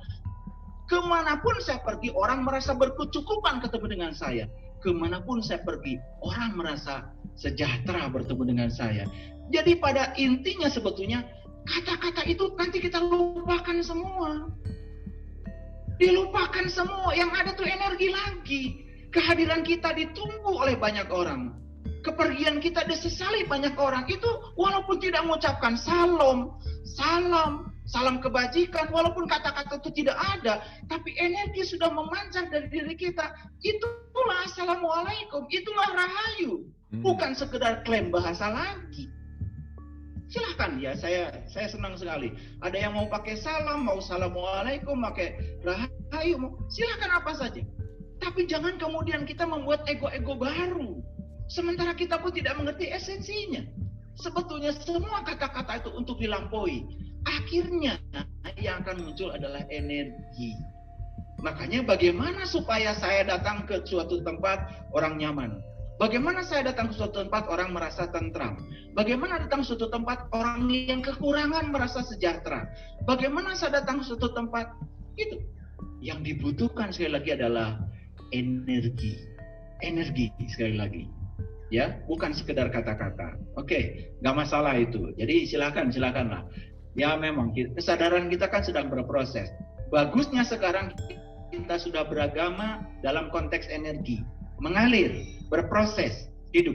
Kemanapun saya pergi, orang merasa berkecukupan ketemu dengan saya. Kemanapun saya pergi, orang merasa sejahtera bertemu dengan saya. Jadi pada intinya sebetulnya kata-kata itu nanti kita lupakan semua. Dilupakan semua. Yang ada tuh energi lagi. Kehadiran kita ditunggu oleh banyak orang. Kepergian kita disesali banyak orang. Itu walaupun tidak mengucapkan salam, salam kebajikan, walaupun kata-kata itu tidak ada, tapi energi sudah memancar dari diri kita. Itulah Assalamualaikum, itulah rahayu. Bukan sekedar klaim bahasa lagi. Silahkan ya, saya senang sekali. Ada yang mau pakai salam, mau Assalamualaikum, pakai rahayu, silahkan apa saja. Tapi jangan kemudian kita membuat ego-ego baru. Sementara kita pun tidak mengerti esensinya. Sebetulnya semua kata-kata itu untuk dilampaui. Akhirnya yang akan muncul adalah energi. Makanya bagaimana supaya saya datang ke suatu tempat orang nyaman? Bagaimana saya datang ke suatu tempat orang merasa tentram? Bagaimana datang ke suatu tempat orang yang kekurangan merasa sejahtera? Bagaimana saya datang ke suatu tempat itu? Yang dibutuhkan sekali lagi adalah energi. Energi sekali lagi. Ya, bukan sekedar kata-kata. Oke, nggak masalah itu. Jadi silakanlah. Ya memang kesadaran kita kan sedang berproses. Bagusnya sekarang kita sudah beragama dalam konteks energi, mengalir, berproses, hidup.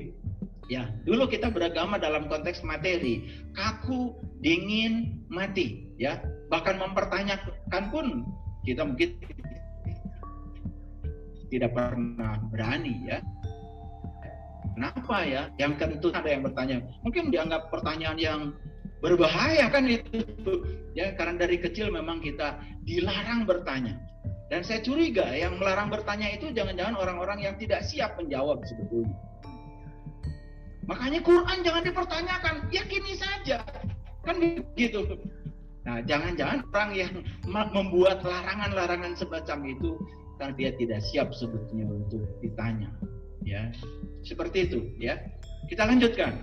Ya, dulu kita beragama dalam konteks materi, kaku, dingin, mati. Ya, bahkan mempertanyakan pun kita mungkin tidak pernah berani ya. Kenapa ya? Yang tentu ada yang bertanya, mungkin dianggap pertanyaan yang berbahaya kan itu ya, karena dari kecil memang kita dilarang bertanya. Dan saya curiga yang melarang bertanya itu jangan-jangan orang-orang yang tidak siap menjawab sebetulnya. Makanya Quran jangan dipertanyakan, yakini saja. Kan begitu. Nah, jangan-jangan orang yang membuat larangan-larangan semacam itu karena dia tidak siap sebetulnya untuk ditanya. Ya, seperti itu. Ya, kita lanjutkan.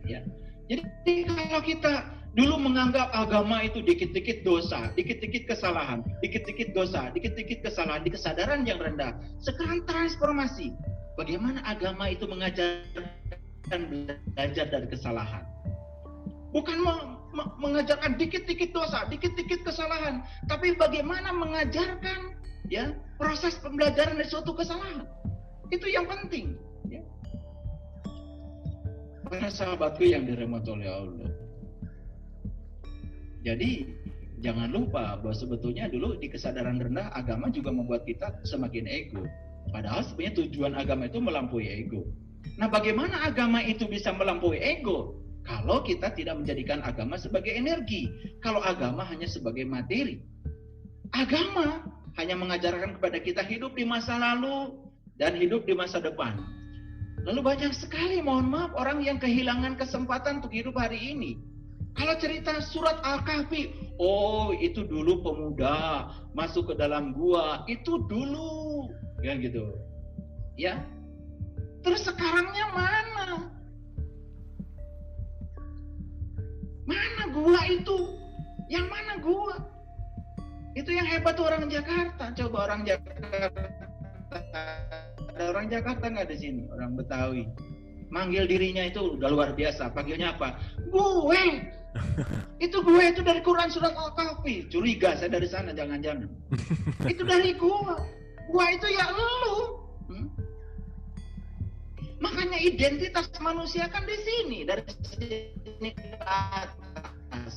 Ya, jadi kalau kita dulu menganggap agama itu dikit-dikit dosa, dikit-dikit kesalahan, dikit-dikit dosa, dikit-dikit kesalahan, di kesadaran yang rendah. Sekarang transformasi. Bagaimana agama itu mengajarkan belajar dari kesalahan. Bukan mengajarkan dikit-dikit dosa, dikit-dikit kesalahan, tapi bagaimana mengajarkan ya proses pembelajaran dari suatu kesalahan. Itu yang penting. Ya. Para sahabatku yang dirahmati oleh Allah. Jadi jangan lupa bahwa sebetulnya dulu di kesadaran rendah agama juga membuat kita semakin ego. Padahal sebenarnya tujuan agama itu melampaui ego. Nah, bagaimana agama itu bisa melampaui ego? Kalau kita tidak menjadikan agama sebagai energi, kalau agama hanya sebagai materi. Agama hanya mengajarkan kepada kita hidup di masa lalu dan hidup di masa depan. Lalu banyak sekali, mohon maaf, orang yang kehilangan kesempatan untuk hidup hari ini. Kalau cerita surat Al-Kahfi, oh itu dulu pemuda masuk ke dalam gua, itu dulu, ya gitu. Ya. Terus sekarangnya mana? Mana gua itu? Yang mana gua? Itu yang hebat orang Jakarta. Coba orang Jakarta. Ada orang Jakarta nggak di sini? Orang Betawi. Manggil dirinya itu udah luar biasa. Panggilnya apa? Gue. Itu gue itu dari Quran surat Al-Kahfi. Curiga saya dari sana, jangan-jangan. Itu dari gua. Gua itu ya elu. Makanya identitas manusia kan di sini, dari sini ke atas.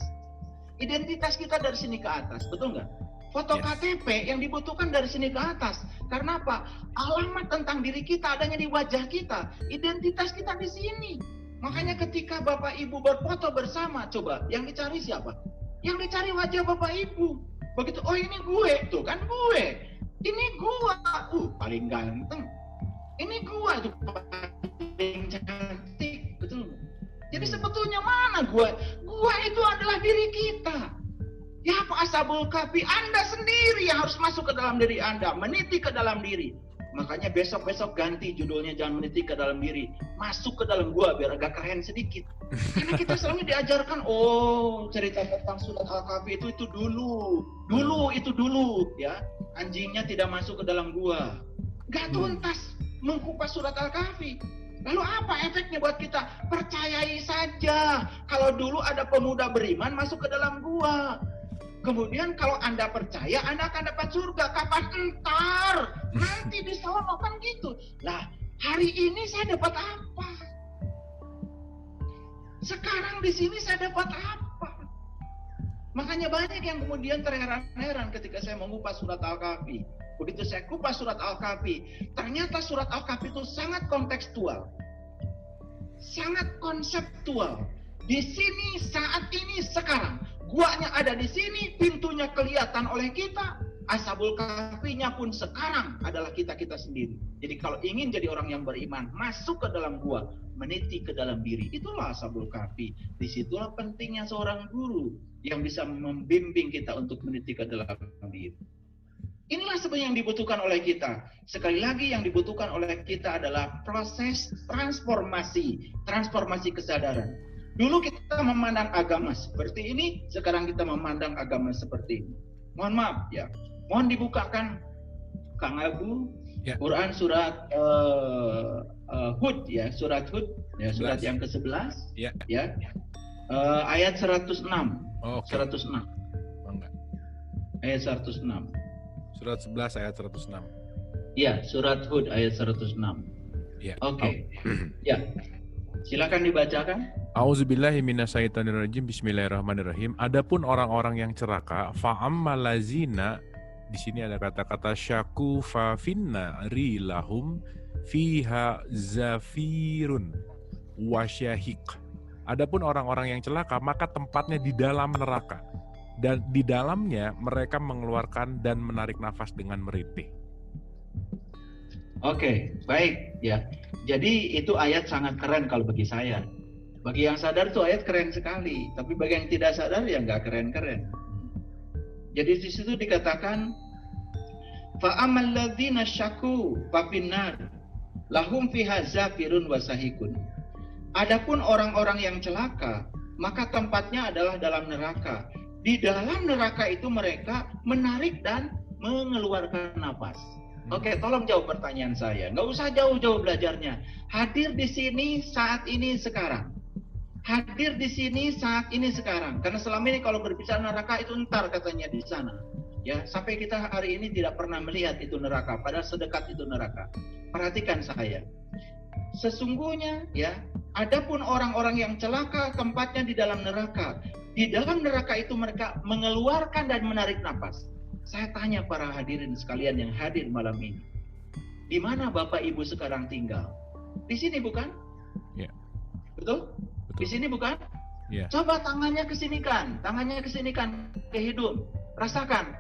Identitas kita dari sini ke atas, betul nggak? Foto KTP yang dibutuhkan dari sini ke atas. Karena apa? Alamat tentang diri kita adanya di wajah kita. Identitas kita di sini. Makanya ketika Bapak Ibu berfoto bersama, coba yang dicari siapa? Yang dicari wajah Bapak Ibu. Begitu, oh ini gue, tuh kan gue. Ini gua, paling ganteng. Ini gua tuh paling cantik, betul. Jadi sebetulnya mana gua? Gua itu adalah diri kita. Ya Pak Ashabul Kahfi, Anda sendiri yang harus masuk ke dalam diri Anda, meniti ke dalam diri. Makanya besok-besok ganti judulnya, jangan meniti ke dalam diri, masuk ke dalam gua biar agak keren sedikit. Karena kita selalu diajarkan, oh cerita tentang surat Al-Kahfi itu dulu itu dulu, ya anjingnya tidak masuk ke dalam gua. Gak tuntas mengkupas surat Al-Kahfi. Lalu apa efeknya buat kita? Percayai saja. Kalau dulu ada pemuda beriman masuk ke dalam gua. Kemudian kalau Anda percaya, Anda akan dapat surga. Kapan? Entar. Nanti di sana kan gitu. Lah, hari ini saya dapat apa? Sekarang di sini saya dapat apa? Makanya banyak yang kemudian terheran-heran ketika saya mengupas surat Al-Kahfi. Begitu saya kupas surat Al-Kahfi, ternyata surat Al-Kahfi itu sangat kontekstual. Sangat konseptual. Di sini, saat ini, sekarang. Guanya ada di sini, pintunya kelihatan oleh kita. Ashabul Kahfinya pun sekarang adalah kita-kita sendiri. Jadi kalau ingin jadi orang yang beriman, masuk ke dalam gua, meniti ke dalam diri. Itulah Ashabul Kahfi. Disitulah pentingnya seorang guru yang bisa membimbing kita untuk meniti ke dalam diri. Inilah sebenarnya yang dibutuhkan oleh kita. Sekali lagi yang dibutuhkan oleh kita adalah proses transformasi kesadaran. Dulu kita memandang agama seperti ini, sekarang kita memandang agama seperti ini. Mohon maaf ya, mohon dibukakan Kang Abu, ya. Quran surat Hud ya, surat Hud ya, surat yang ke-11 ya. Ayat 106. Oh, okay. 106. Enggak. Ayat 106. Surat 11 ayat 106. Iya, surat Hud ayat 106. Ya. Oke. Ya. Silakan dibacakan. Auzubillahi minasyaitonirrajim. Bismillahirrahmanirrahim. Adapun orang-orang yang celaka, fa'ammalazina, di sini ada kata-kata syaku fa finna rilahum fiha zafirun wasyahik. Adapun orang-orang yang celaka, maka tempatnya di dalam neraka. Dan di dalamnya mereka mengeluarkan dan menarik nafas dengan merintih. Oke, baik ya. Jadi itu ayat sangat keren kalau bagi saya. Bagi yang sadar itu ayat keren sekali. Tapi bagi yang tidak sadar ya nggak keren-keren. Jadi di situ dikatakan Fa amal ladzina syaku fa finnar lahum fiha zafirun wa sahikun. Adapun orang-orang yang celaka, maka tempatnya adalah dalam neraka. Di dalam neraka itu mereka menarik dan mengeluarkan napas. Oke, tolong jawab pertanyaan saya. Nggak usah jauh-jauh belajarnya. Hadir di sini saat ini sekarang. Hadir di sini saat ini sekarang. Karena selama ini kalau berbicara neraka itu ntar katanya di sana. Ya, sampai kita hari ini tidak pernah melihat itu neraka. Padahal sedekat itu neraka. Perhatikan saya. Sesungguhnya ya, adapun orang-orang yang celaka tempatnya di dalam neraka. Di dalam neraka itu mereka mengeluarkan dan menarik napas. Saya tanya para hadirin sekalian yang hadir malam ini, di mana Bapak Ibu sekarang tinggal? Di sini bukan? Ya. Betul? Di sini bukan? Ya. Coba tangannya kesinikan ke hidung, rasakan.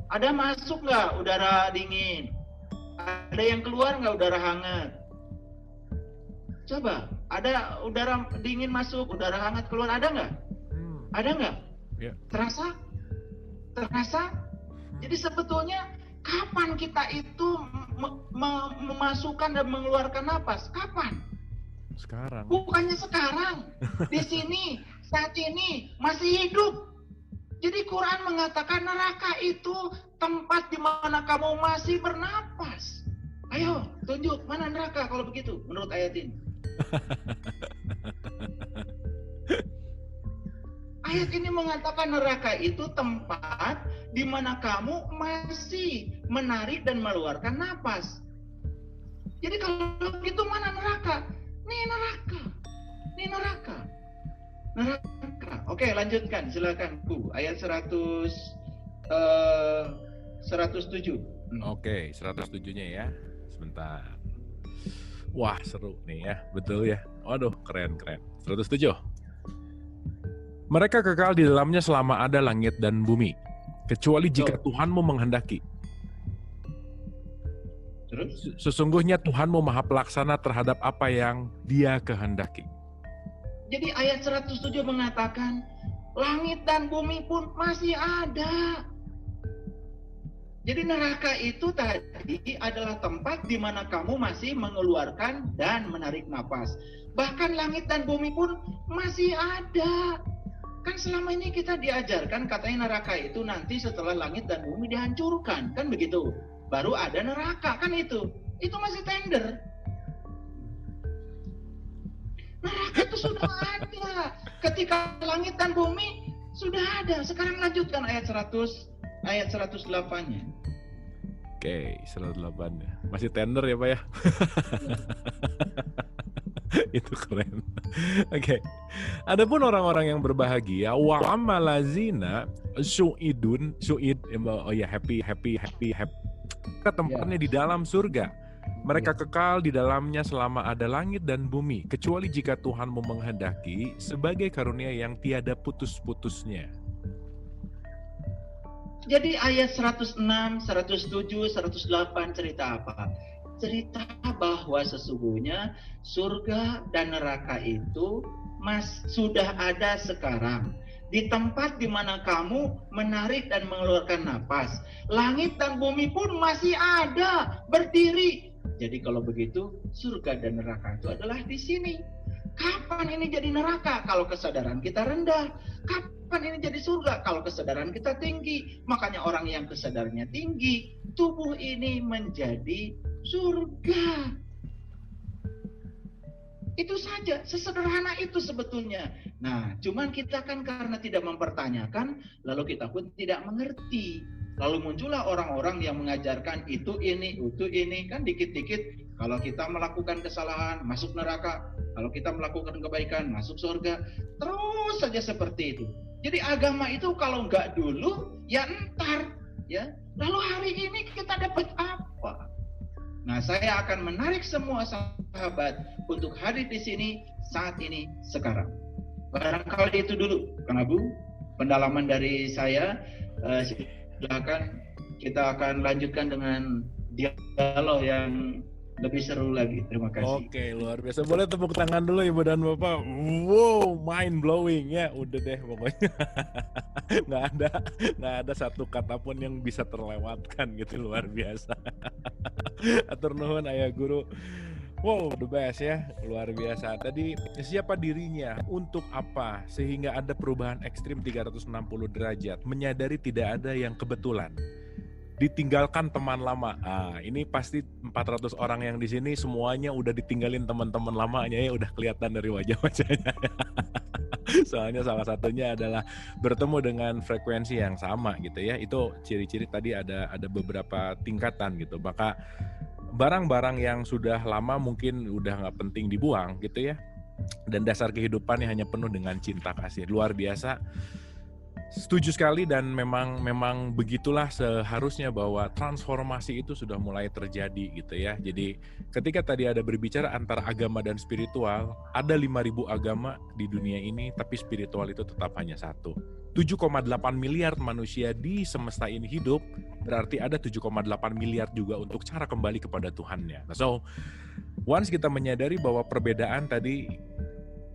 Ada masuk nggak udara dingin? Ada yang keluar nggak udara hangat? Coba, ada udara dingin masuk, udara hangat keluar, ada nggak? Ada nggak? Ya. Terasa? Jadi sebetulnya kapan kita itu memasukkan dan mengeluarkan napas? Kapan? Sekarang. Bukannya sekarang. Di sini, saat ini masih hidup. Jadi Quran mengatakan neraka itu tempat di mana kamu masih bernapas. Ayo, tunjuk mana neraka kalau begitu menurut ayat ini. Ayat ini mengatakan neraka itu tempat di mana kamu masih menarik dan mengeluarkan napas. Jadi kalau begitu mana neraka? Ini neraka. Oke, lanjutkan silakan Bu. Ayat 107. Oke, 107-nya ya. Sebentar. Wah, seru nih ya. Betul ya. Waduh, keren. 107. Mereka kekal di dalamnya selama ada langit dan bumi, kecuali jika Tuhanmu menghendaki. Terus? Sesungguhnya Tuhanmu maha pelaksana terhadap apa yang Dia kehendaki. Jadi ayat 107 mengatakan langit dan bumi pun masih ada. Jadi neraka itu tadi adalah tempat di mana kamu masih mengeluarkan dan menarik napas. Bahkan langit dan bumi pun masih ada. Kan selama ini kita diajarkan katanya neraka itu nanti setelah langit dan bumi dihancurkan. Kan begitu. Baru ada neraka. Kan itu. Itu masih tender. Neraka itu sudah ada. Ketika langit dan bumi sudah ada. Sekarang lanjutkan ayat 108-nya. Oke, 108-nya. Masih tender ya Pak ya? Itu keren. Oke. Adapun orang-orang yang berbahagia, wa amalazina happy. Ke tempatnya di dalam surga. Mereka kekal di dalamnya selama ada langit dan bumi, kecuali jika Tuhanmu menghendaki sebagai karunia yang tiada putus-putusnya. Jadi ayat 106, 107, 108 cerita apa? Cerita bahwa sesungguhnya surga dan neraka itu sudah ada sekarang. Di tempat di mana kamu menarik dan mengeluarkan napas. Langit dan bumi pun masih ada, berdiri. Jadi kalau begitu, surga dan neraka itu adalah di sini. Kapan ini jadi neraka? Kalau kesadaran kita rendah. Kapan ini jadi surga? Kalau kesadaran kita tinggi. Makanya orang yang kesadarannya tinggi, tubuh ini menjadi surga. Itu saja, sesederhana itu sebetulnya. Nah, cuman kita kan karena tidak mempertanyakan, lalu kita pun tidak mengerti. Lalu muncullah orang-orang yang mengajarkan itu ini, kan dikit-dikit. Kalau kita melakukan kesalahan, masuk neraka. Kalau kita melakukan kebaikan, masuk surga. Terus saja seperti itu. Jadi agama itu kalau nggak dulu, ya entar. Ya. Lalu hari ini kita dapat apa? Nah, saya akan menarik semua sahabat untuk hadir di sini saat ini sekarang. Barangkali itu dulu, Kang Abu, pendalaman dari saya. Silakan kita akan lanjutkan dengan dialog yang lebih seru lagi. Terima kasih. Oke, luar biasa. Boleh tepuk tangan dulu Ibu dan Bapak. Wow, mind blowing ya. Udah deh pokoknya. nggak ada satu kata pun yang bisa terlewatkan gitu, luar biasa. Atur nuhun Ayah Guru. Wow, the best ya, luar biasa. Tadi siapa dirinya, untuk apa, sehingga ada perubahan ekstrim 360 derajat, menyadari tidak ada yang kebetulan. Ditinggalkan teman lama. Ini pasti 400 orang yang di sini semuanya udah ditinggalin teman-teman lamanya ya, udah kelihatan dari wajah-wajahnya. Soalnya salah satunya adalah bertemu dengan frekuensi yang sama gitu ya. Itu ciri-ciri tadi ada beberapa tingkatan gitu. Maka barang-barang yang sudah lama mungkin udah nggak penting dibuang gitu ya. Dan dasar kehidupannya hanya penuh dengan cinta kasih. Luar biasa. Setuju sekali, dan memang begitulah seharusnya, bahwa transformasi itu sudah mulai terjadi gitu ya. Jadi ketika tadi ada berbicara antara agama dan spiritual, ada 5.000 agama di dunia ini, tapi spiritual itu tetap hanya satu. 7,8 miliar manusia di semesta ini hidup, berarti ada 7,8 miliar juga untuk cara kembali kepada Tuhannya. So, once kita menyadari bahwa perbedaan tadi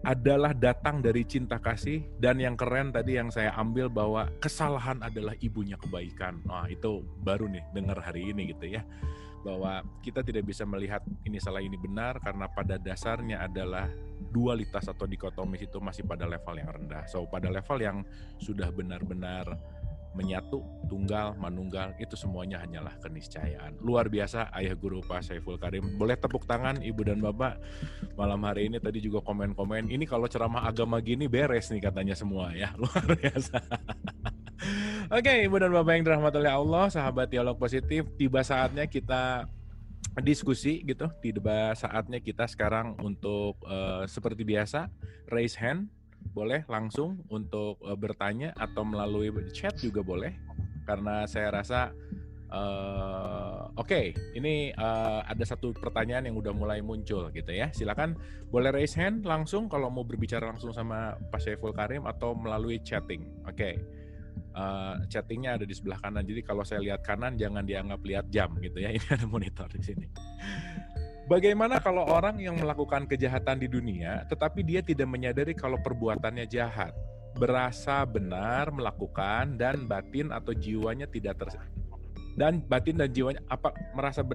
adalah datang dari cinta kasih, dan yang keren tadi yang saya ambil bahwa kesalahan adalah ibunya kebaikan. Itu baru nih dengar hari ini gitu ya, bahwa kita tidak bisa melihat ini salah ini benar, karena pada dasarnya adalah dualitas atau dikotomis itu masih pada level yang rendah. So pada level yang sudah benar-benar menyatu, tunggal, manunggal, itu semuanya hanyalah keniscayaan. Luar biasa Ayah Guru Pak Syaiful Karim. Boleh tepuk tangan Ibu dan Bapak malam hari ini. Tadi juga komen-komen, ini kalau ceramah agama gini beres nih katanya semua ya. Luar biasa. Oke, Ibu dan Bapak yang dirahmati oleh Allah, sahabat Dialog Positif, tiba saatnya kita diskusi gitu. Tiba saatnya kita sekarang untuk seperti biasa raise hand. Boleh langsung untuk bertanya atau melalui chat juga boleh, karena saya rasa oke, ini ada satu pertanyaan yang udah mulai muncul gitu ya. Silakan boleh raise hand langsung kalau mau berbicara langsung sama Pak Syaiful Karim, atau melalui chatting. Oke. Chattingnya ada di sebelah kanan, jadi kalau saya lihat kanan jangan dianggap lihat jam gitu ya. Ini ada monitor di sini. Bagaimana kalau orang yang melakukan kejahatan di dunia, tetapi dia tidak menyadari kalau perbuatannya jahat, berasa benar melakukan, dan batin atau jiwanya tidak merasa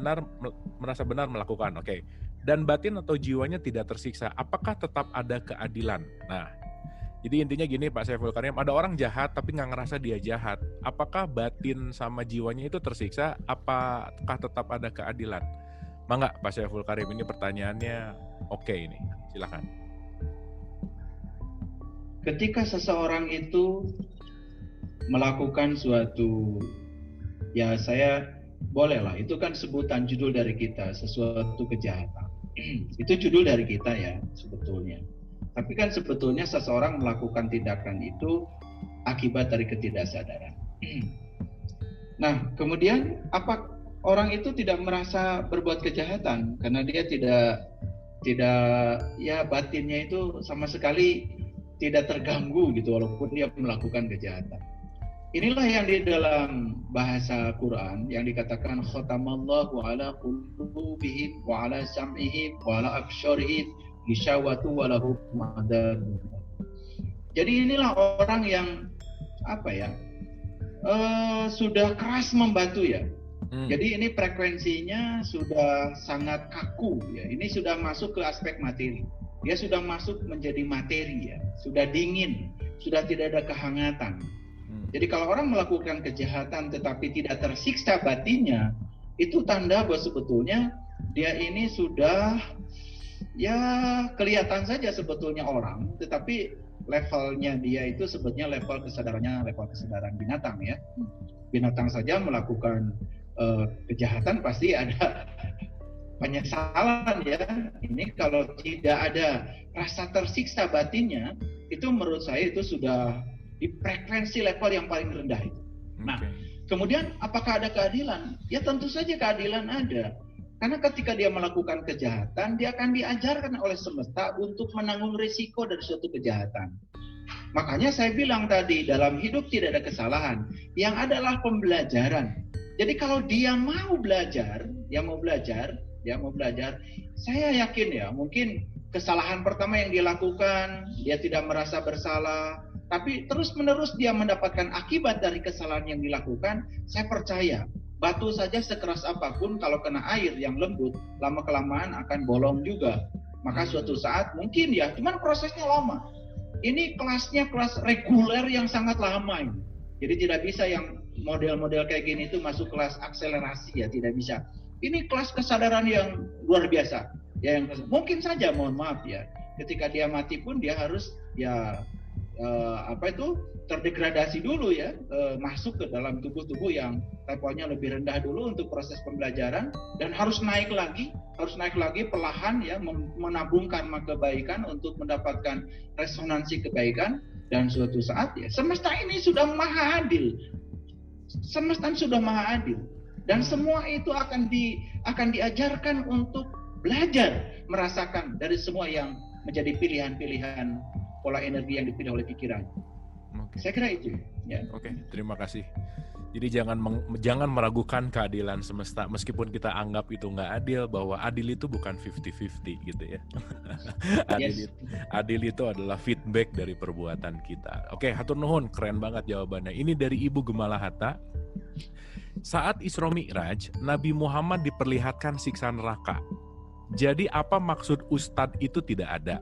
benar melakukan, oke. Dan batin atau jiwanya tidak tersiksa, apakah tetap ada keadilan? Nah, jadi intinya gini Pak Syaiful Karim, ada orang jahat tapi nggak ngerasa dia jahat, apakah batin sama jiwanya itu tersiksa? Apakah tetap ada keadilan? Mangga Pak Syaiful Karim, ini pertanyaannya oke ini, silakan. Ketika seseorang itu melakukan suatu, ya saya bolehlah, itu kan sebutan judul dari kita, sesuatu kejahatan. Itu judul dari kita ya sebetulnya. Tapi kan sebetulnya seseorang melakukan tindakan itu akibat dari ketidaksadaran. Nah, kemudian apa? Orang itu tidak merasa berbuat kejahatan karena dia tidak ya, batinnya itu sama sekali tidak terganggu gitu walaupun dia melakukan kejahatan. Inilah yang di dalam bahasa Quran yang dikatakan khatamallahu ala qulubihim wa ala sam'ihim wa ala absharihim ghishawatu wa lahum adabun. Jadi inilah orang yang sudah keras membatu ya. Jadi ini frekuensinya sudah sangat kaku ya. Ini sudah masuk ke aspek materi. Dia sudah masuk menjadi materi ya. Sudah dingin, sudah tidak ada kehangatan. Jadi kalau orang melakukan kejahatan tetapi tidak tersiksa batinnya, itu tanda bahwa sebetulnya dia ini sudah ya kelihatan saja sebetulnya orang, tetapi levelnya dia itu sebetulnya level kesadaran binatang ya. Binatang saja melakukan kejahatan pasti ada penyesalan ya. Ini kalau tidak ada rasa tersiksa batinnya, itu menurut saya itu sudah di frekuensi level yang paling rendah itu. Nah, kemudian apakah ada keadilan? Ya tentu saja keadilan ada. Karena ketika dia melakukan kejahatan, dia akan diajarkan oleh semesta untuk menanggung risiko dari suatu kejahatan. Makanya saya bilang tadi, dalam hidup tidak ada kesalahan, yang adalah pembelajaran. Jadi kalau dia mau belajar, ya mau belajar, saya yakin ya mungkin kesalahan pertama yang dilakukan, dia tidak merasa bersalah, tapi terus-menerus dia mendapatkan akibat dari kesalahan yang dilakukan. Saya percaya, batu saja sekeras apapun kalau kena air yang lembut, lama-kelamaan akan bolong juga. Maka suatu saat mungkin ya, cuman prosesnya lama. Ini kelasnya kelas reguler yang sangat lama ini. Jadi tidak bisa yang model-model kayak gini itu masuk kelas akselerasi ya, tidak bisa. Ini kelas kesadaran yang luar biasa. Ya, yang mungkin saja, mohon maaf ya, ketika dia mati pun dia harus ya terdegradasi dulu ya, masuk ke dalam tubuh-tubuh yang levelnya lebih rendah dulu untuk proses pembelajaran, dan harus naik lagi perlahan ya, menabung karma kebaikan untuk mendapatkan resonansi kebaikan. Dan suatu saat ya, semesta ini sudah maha adil, dan semua itu akan diajarkan untuk belajar merasakan dari semua yang menjadi pilihan-pilihan pola energi yang dipilih oleh pikiran. Okay. Saya kira itu. Ya. Oke, terima kasih. Jadi jangan meragukan keadilan semesta, meskipun kita anggap itu nggak adil, bahwa adil itu bukan 50-50 gitu ya. Adil itu adalah feedback dari perbuatan kita. Oke, hatur nuhun, keren banget jawabannya. Ini dari Ibu Gemala Hatta. Saat Isra Mi'raj, Nabi Muhammad diperlihatkan siksa neraka. Jadi apa maksud Ustadz itu tidak ada?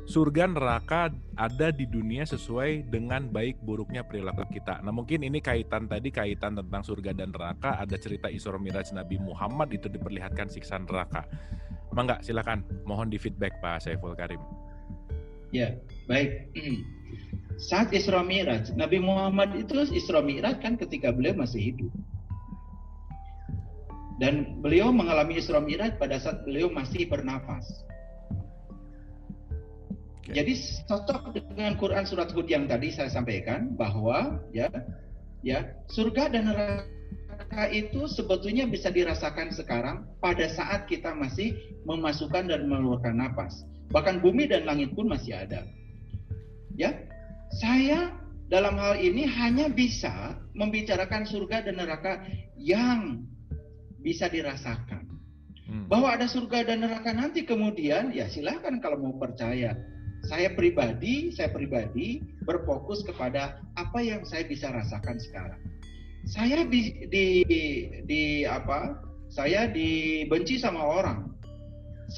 Surga neraka ada di dunia sesuai dengan baik buruknya perilaku kita. Nah mungkin ini kaitan tentang surga dan neraka, ada cerita Isra Mi'raj Nabi Muhammad itu diperlihatkan siksa neraka. Mangga silakan, mohon di feedback Pak Saiful Karim. Ya, baik. Saat Isra Mi'raj, Nabi Muhammad itu Isra Mi'raj kan ketika beliau masih hidup. Dan beliau mengalami Isra Mi'raj pada saat beliau masih bernafas. Jadi cocok dengan Quran surat Hud yang tadi saya sampaikan, bahwa ya surga dan neraka itu sebetulnya bisa dirasakan sekarang pada saat kita masih memasukkan dan mengeluarkan napas. Bahkan bumi dan langit pun masih ada. Ya, saya dalam hal ini hanya bisa membicarakan surga dan neraka yang bisa dirasakan. Bahwa ada surga dan neraka nanti kemudian, ya silahkan kalau mau percaya. Saya pribadi berfokus kepada apa yang saya bisa rasakan sekarang. Saya saya dibenci sama orang.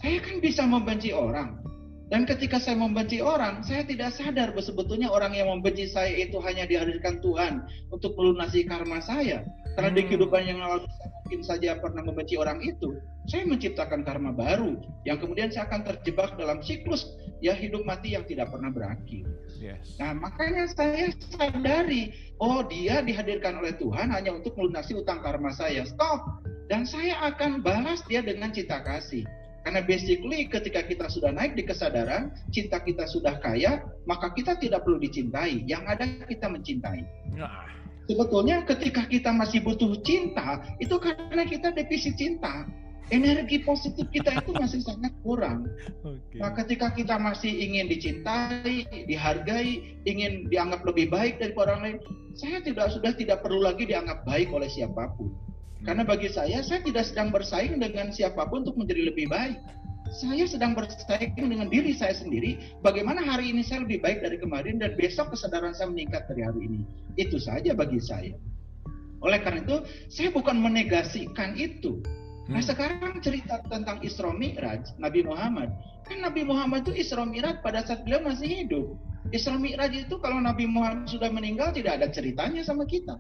Saya kan bisa membenci orang. Dan ketika saya membenci orang, saya tidak sadar bahwa sebetulnya orang yang membenci saya itu hanya dihadirkan Tuhan untuk melunasi karma saya. Karena di kehidupan yang lalu saya mungkin saja pernah membenci orang itu, saya menciptakan karma baru yang kemudian saya akan terjebak dalam siklus ya hidup mati yang tidak pernah berakhir. Yes. Nah makanya saya sadari, oh dia dihadirkan oleh Tuhan hanya untuk melunasi utang karma saya. Stop. Dan saya akan balas dia dengan cinta kasih. Karena basically ketika kita sudah naik di kesadaran, cinta kita sudah kaya, maka kita tidak perlu dicintai. Yang ada kita mencintai. Nah. Sebetulnya ketika kita masih butuh cinta, itu karena kita defisit cinta. Energi positif kita itu masih sangat kurang. Okay. Nah ketika kita masih ingin dicintai, dihargai, ingin dianggap lebih baik dari orang lain, saya sudah tidak perlu lagi dianggap baik oleh siapapun. Karena bagi saya tidak sedang bersaing dengan siapapun untuk menjadi lebih baik. Saya sedang bersaing dengan diri saya sendiri, bagaimana hari ini saya lebih baik dari kemarin dan besok kesadaran saya meningkat dari hari ini. Itu saja bagi saya. Oleh karena itu, saya bukan menegasikan itu. Nah sekarang cerita tentang Isra Mi'raj Nabi Muhammad. Kan Nabi Muhammad itu Isra Mi'raj pada saat beliau masih hidup. Isra Mi'raj itu kalau Nabi Muhammad sudah meninggal tidak ada ceritanya sama kita.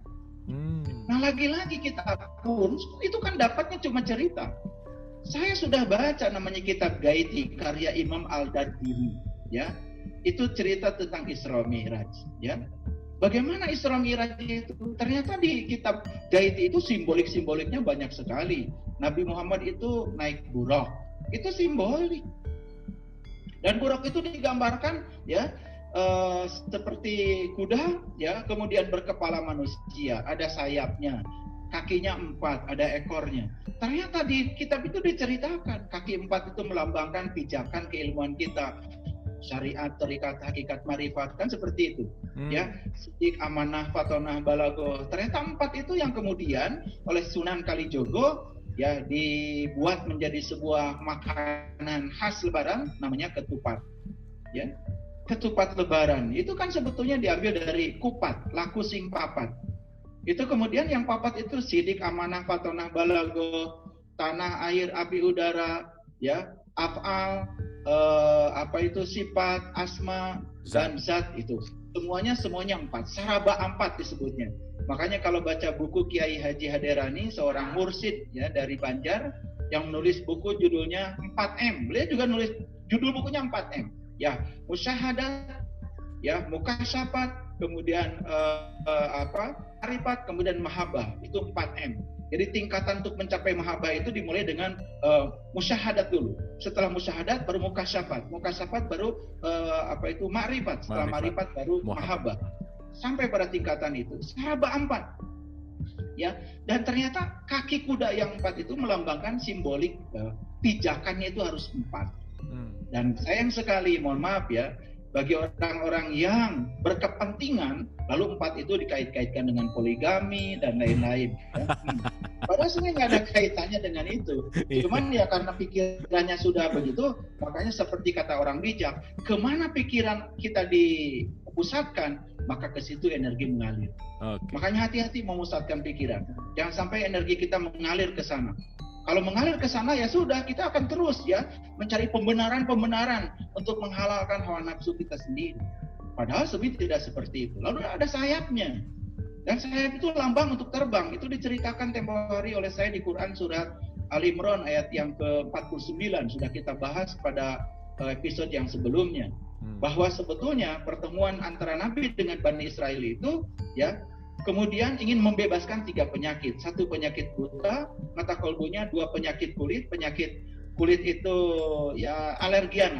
Nah lagi-lagi kita pun itu kan dapatnya cuma cerita. Saya sudah baca namanya kitab Gaiti karya Imam Al-Dardiri, ya. Itu cerita tentang Isra Mi'raj, ya. Bagaimana Isra Mi'raj itu? Ternyata di kitab Gaiti itu simboliknya banyak sekali. Nabi Muhammad itu naik buraq. Itu simbolik. Dan buraq itu digambarkan ya seperti kuda, ya, kemudian berkepala manusia, ada sayapnya. Kakinya 4, ada ekornya. Ternyata di kitab itu diceritakan kaki 4 itu melambangkan pijakan keilmuan kita, syariat, terikat, hakikat, marifat, kan seperti itu. Ya, sidik, amanah, fatonah, balago. Ternyata 4 itu yang kemudian oleh Sunan Kalijogo ya dibuat menjadi sebuah makanan khas Lebaran namanya ketupat. Ya. Ketupat Lebaran itu kan sebetulnya diambil dari kupat, laku sing papat. Itu kemudian yang papat itu sidik, amanah, fatonah, balago, tanah, air, api, udara, ya, af'al, sifat, asma, dan zat itu. Semuanya 4. Saraba 4 disebutnya. Makanya kalau baca buku Kiai Haji Haderani, seorang mursyid ya dari Banjar yang menulis buku judulnya 4M. Beliau juga nulis judul bukunya 4M. Ya, musyahadat, ya, mukasyafat, kemudian arifat, kemudian mahabbah. Itu 4M. Jadi tingkatan untuk mencapai mahabbah itu dimulai dengan musyahadat dulu. Setelah musyahadat baru mukasyafat. Mukasyafat baru ma'rifat. Setelah ma'rifat baru mahabbah. Sampai pada tingkatan itu saraba 4. Ya, dan ternyata kaki kuda yang 4 itu melambangkan simbolik pijakannya itu harus 4. Dan sayang sekali, mohon maaf ya, bagi orang-orang yang berkepentingan, lalu 4 itu dikait-kaitkan dengan poligami dan lain-lain. Ya. Padahal sebenarnya nggak ada kaitannya dengan itu. Cuman ya karena pikirannya sudah begitu, makanya seperti kata orang bijak, kemana pikiran kita dipusatkan, maka ke situ energi mengalir. Okay. Makanya hati-hati memusatkan pikiran. Jangan sampai energi kita mengalir ke sana. Kalau mengalir ke sana ya sudah, kita akan terus ya mencari pembenaran untuk menghalalkan hawa nafsu kita sendiri. Padahal sebenarnya tidak seperti itu. Lalu ada sayapnya. Dan sayap itu lambang untuk terbang. Itu diceritakan tempo hari oleh saya di Quran surat Al-Imran ayat yang ke-49. Sudah kita bahas pada episode yang sebelumnya. Bahwa sebetulnya pertemuan antara Nabi dengan Bani Israel itu ya kemudian ingin membebaskan 3 penyakit. 1 penyakit buta, mata kolbunya, 2 penyakit kulit. Penyakit kulit itu ya alergian,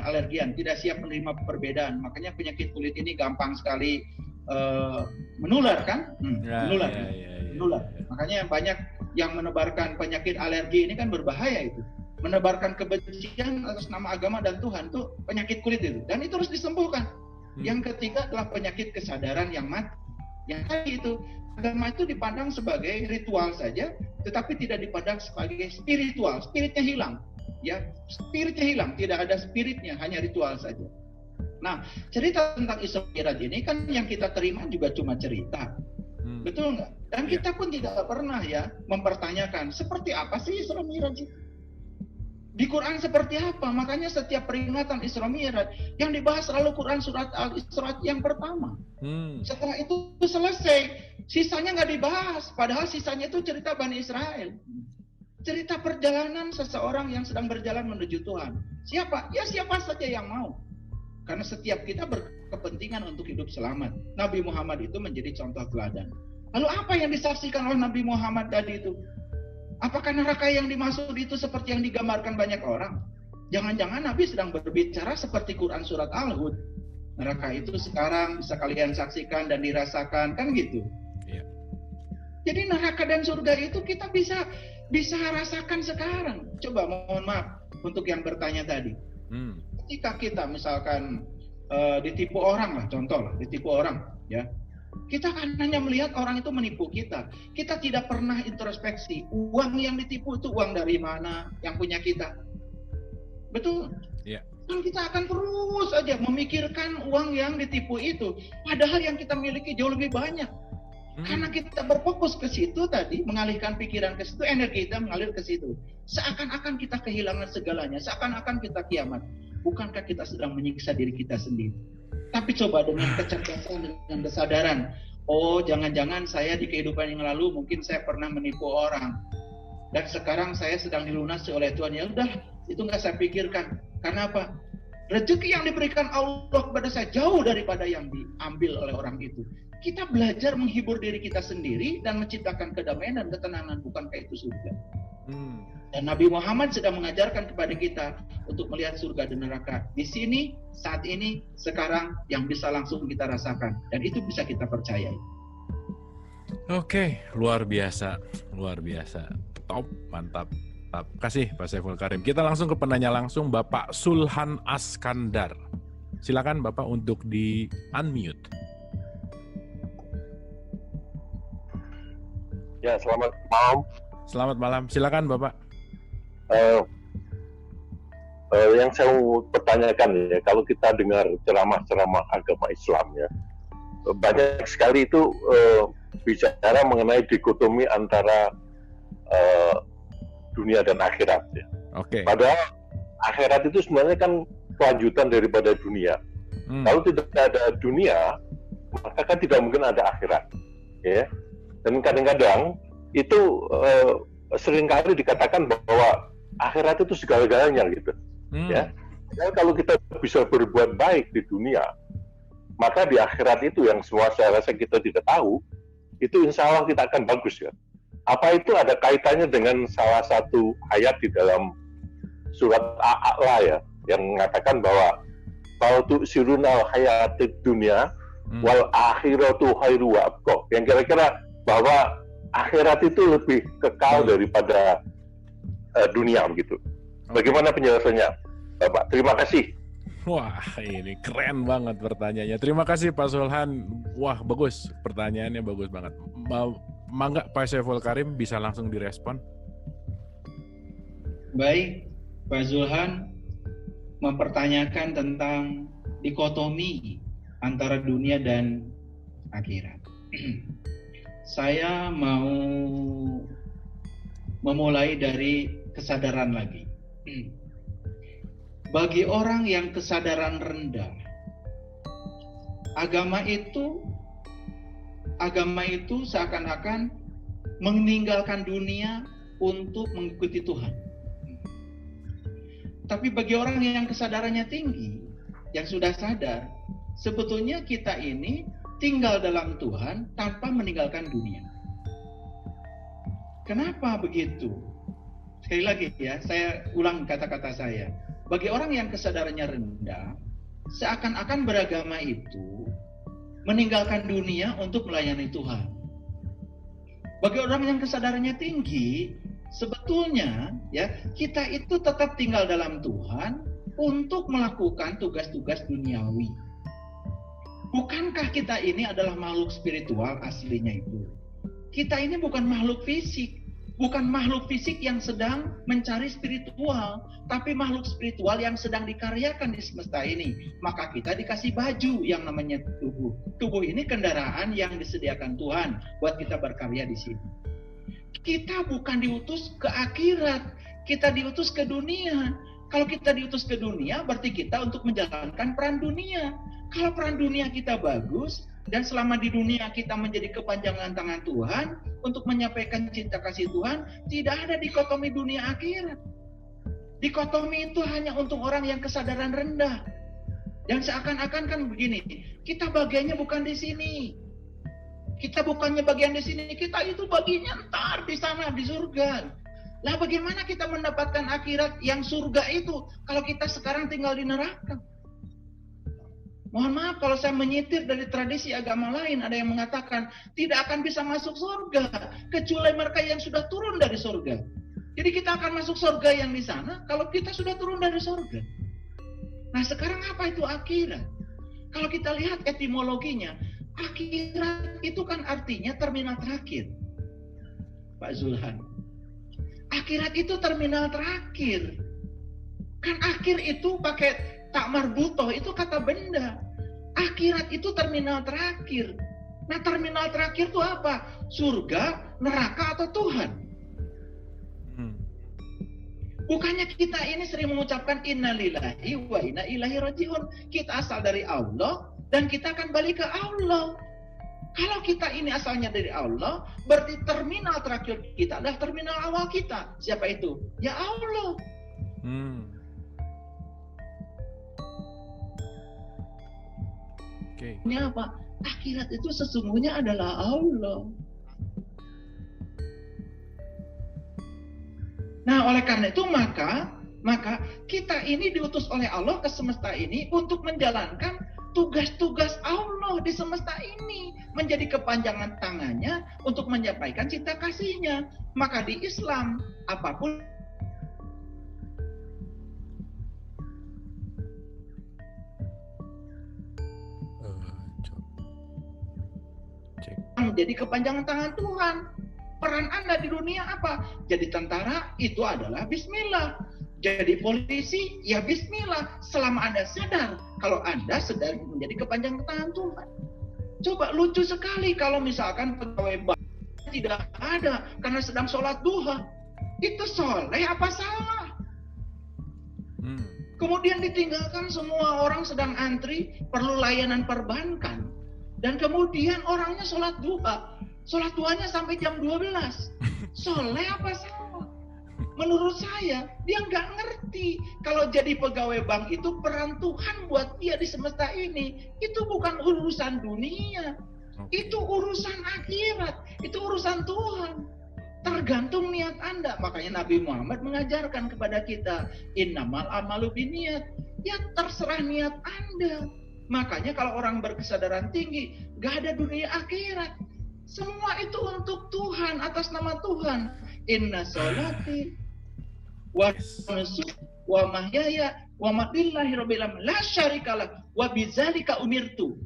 tidak siap menerima perbedaan. Makanya penyakit kulit ini gampang sekali menular kan? Menular. Makanya banyak yang menebarkan penyakit alergi ini kan berbahaya itu. Menebarkan kebencian atas nama agama dan Tuhan itu penyakit kulit itu. Dan itu harus disembuhkan. Yang ketiga adalah penyakit kesadaran yang mati. Yang tadi itu, agama itu dipandang sebagai ritual saja, tetapi tidak dipandang sebagai spiritual. Spiritnya hilang, ya, spiritnya hilang, tidak ada spiritnya, hanya ritual saja. Nah, cerita tentang Isra Mi'raj ini kan yang kita terima juga cuma cerita, betul nggak? Dan kita pun tidak pernah ya mempertanyakan seperti apa sih Isra Mi'raj itu. Di Quran seperti apa? Makanya setiap peringatan Isra Mi'raj yang dibahas selalu Quran surat Al-Isra yang pertama. Setelah itu selesai, sisanya nggak dibahas. Padahal sisanya itu cerita Bani Israel. Cerita perjalanan seseorang yang sedang berjalan menuju Tuhan. Siapa? Ya siapa saja yang mau. Karena setiap kita berkepentingan untuk hidup selamat. Nabi Muhammad itu menjadi contoh teladan. Lalu apa yang disaksikan oleh Nabi Muhammad tadi itu? Apakah neraka yang dimaksud itu seperti yang digambarkan banyak orang? Jangan-jangan Nabi sedang berbicara seperti Quran surat Al-Hud. Neraka itu sekarang bisa kalian saksikan dan dirasakan, kan gitu. Yeah. Jadi neraka dan surga itu kita bisa rasakan sekarang. Coba mohon maaf untuk yang bertanya tadi. Ketika kita misalkan ditipu orang lah, contoh lah, ditipu orang, ya. Kita kan hanya melihat orang itu menipu kita. Kita tidak pernah introspeksi. Uang yang ditipu itu uang dari mana yang punya kita. Betul? Iya. Dan kita akan terus saja memikirkan uang yang ditipu itu. Padahal yang kita miliki jauh lebih banyak. Karena kita berfokus ke situ tadi, mengalihkan pikiran ke situ, energi kita mengalir ke situ. Seakan-akan kita kehilangan segalanya. Seakan-akan kita kiamat. Bukankah kita sedang menyiksa diri kita sendiri? Tapi coba dengan kecerdasan, dengan kesadaran, oh jangan-jangan saya di kehidupan yang lalu mungkin saya pernah menipu orang, dan sekarang saya sedang dilunasi oleh Tuhan. Ya udah, itu nggak saya pikirkan. Karena apa? Rezeki yang diberikan Allah kepada saya jauh daripada yang diambil oleh orang itu. Kita belajar menghibur diri kita sendiri dan menciptakan kedamaian dan ketenangan, bukankah itu surga? Dan Nabi Muhammad sedang mengajarkan kepada kita untuk melihat surga dan neraka di sini, saat ini, sekarang, yang bisa langsung kita rasakan. Dan itu bisa kita percayai. Oke, luar biasa. Top, mantap. Kasih Pak Saiful Karim. Kita langsung ke penanya langsung, Bapak Sulhan Askandar. Silakan Bapak untuk di-unmute. Ya, selamat malam. Selamat malam. Silakan Bapak. eh, yang saya mau pertanyakan ya, kalau kita dengar ceramah-ceramah agama Islam ya, banyak sekali itu bicara mengenai dikotomi antara dunia dan akhirat ya. Oke. Padahal akhirat itu sebenarnya kan kelanjutan daripada dunia. Kalau tidak ada dunia, maka kan tidak mungkin ada akhirat, ya. Dan kadang-kadang itu seringkali dikatakan bahwa akhirat itu segala-galanya gitu, ya. Dan kalau kita bisa berbuat baik di dunia, maka di akhirat itu yang semua saya rasa kita tidak tahu, itu insya Allah kita akan bagus ya. Apa itu ada kaitannya dengan salah satu ayat di dalam surat A'la ya, yang mengatakan bahwa bal tu'sirunal hayatid dunya wal akhiratu khairu wa abqa. Yang kira-kira bahwa akhirat itu lebih kekal daripada dunia begitu. Bagaimana penjelasannya, Bapak? Terima kasih. Wah, ini keren banget pertanyaannya. Terima kasih Pak Zulhan. Wah, bagus. Pertanyaannya bagus banget. Mangga Pak Saiful Karim bisa langsung direspon. Baik, Pak Zulhan mempertanyakan tentang dikotomi antara dunia dan akhirat. Saya mau memulai dari kesadaran lagi. Bagi orang yang kesadaran rendah, agama itu seakan-akan meninggalkan dunia untuk mengikuti Tuhan. Tapi bagi orang yang kesadarannya tinggi, yang sudah sadar, sebetulnya kita ini tinggal dalam Tuhan tanpa meninggalkan dunia. Kenapa begitu? Sekali lagi ya, saya ulang kata-kata saya. Bagi orang yang kesadarannya rendah, seakan-akan beragama itu meninggalkan dunia untuk melayani Tuhan. Bagi orang yang kesadarannya tinggi, sebetulnya ya kita itu tetap tinggal dalam Tuhan untuk melakukan tugas-tugas duniawi. Bukankah kita ini adalah makhluk spiritual aslinya itu? Kita ini bukan makhluk fisik. Bukan makhluk fisik yang sedang mencari spiritual, tapi makhluk spiritual yang sedang dikaryakan di semesta ini. Maka kita dikasih baju yang namanya tubuh. Tubuh ini kendaraan yang disediakan Tuhan buat kita berkarya di sini. Kita bukan diutus ke akhirat, kita diutus ke dunia. Kalau kita diutus ke dunia, berarti kita untuk menjalankan peran dunia. Kalau peran dunia kita bagus, dan selama di dunia kita menjadi kepanjangan tangan Tuhan untuk menyampaikan cinta kasih Tuhan, tidak ada dikotomi dunia akhirat. Dikotomi itu hanya untuk orang yang kesadaran rendah. Yang seakan-akan kan begini, kita bagiannya bukan di sini. Kita bukannya bagian di sini, kita itu bagiannya ntar di sana, di surga. Lah bagaimana kita mendapatkan akhirat yang surga itu kalau kita sekarang tinggal di neraka? Mohon maaf kalau saya menyitir dari tradisi agama lain, ada yang mengatakan tidak akan bisa masuk surga kecuali mereka yang sudah turun dari surga. Jadi kita akan masuk surga yang di sana kalau kita sudah turun dari surga. Nah sekarang apa itu akhirat? Kalau kita lihat etimologinya, akhirat itu kan artinya terminal terakhir. Pak Zulhan, akhirat itu terminal terakhir. Kan akhir itu pakai tak marbutoh, itu kata benda. Akhirat itu terminal terakhir. Nah terminal terakhir itu apa? Surga, neraka, atau Tuhan? Bukannya kita ini sering mengucapkan innalillahi wa inna ilaihi rajiun. Kita asal dari Allah dan kita akan balik ke Allah. Kalau kita ini asalnya dari Allah, berarti terminal terakhir kita adalah terminal awal kita. Siapa itu? Ya Allah. Ini apa? Akhirat itu sesungguhnya adalah Allah. Nah, oleh karena itu maka kita ini diutus oleh Allah ke semesta ini untuk menjalankan tugas-tugas Allah di semesta ini, menjadi kepanjangan tangannya untuk menyampaikan cinta kasihnya. Maka di Islam apapun menjadi kepanjangan tangan Tuhan. peran Anda di dunia apa? Jadi tentara itu adalah bismillah. Jadi polisi, ya bismillah. Selama Anda sadar kalau Anda sedang menjadi kepanjangan tangan Tuhan. Coba lucu sekali kalau misalkan pegawai bank tidak ada karena sedang sholat duha. Itu soleh apa salah? Kemudian ditinggalkan semua orang sedang antri, perlu layanan perbankan. Dan kemudian orangnya sholat duha. Sholat duhanya sampai jam 12. Soleh apa salah? Menurut saya, dia nggak ngerti. Kalau jadi pegawai bank itu peran Tuhan buat dia di semesta ini. Itu bukan urusan dunia. Itu urusan akhirat. Itu urusan Tuhan. Tergantung niat Anda. Makanya Nabi Muhammad mengajarkan kepada kita, innamal amalu binniyat. Ya terserah niat Anda. Makanya kalau orang berkesadaran tinggi, gak ada dunia akhirat. Semua itu untuk Tuhan, atas nama Tuhan. Inna sholati wa nusuki wa mahyaya wa mamati rabbil alamin la syarikalah wa bidzalika umirtu.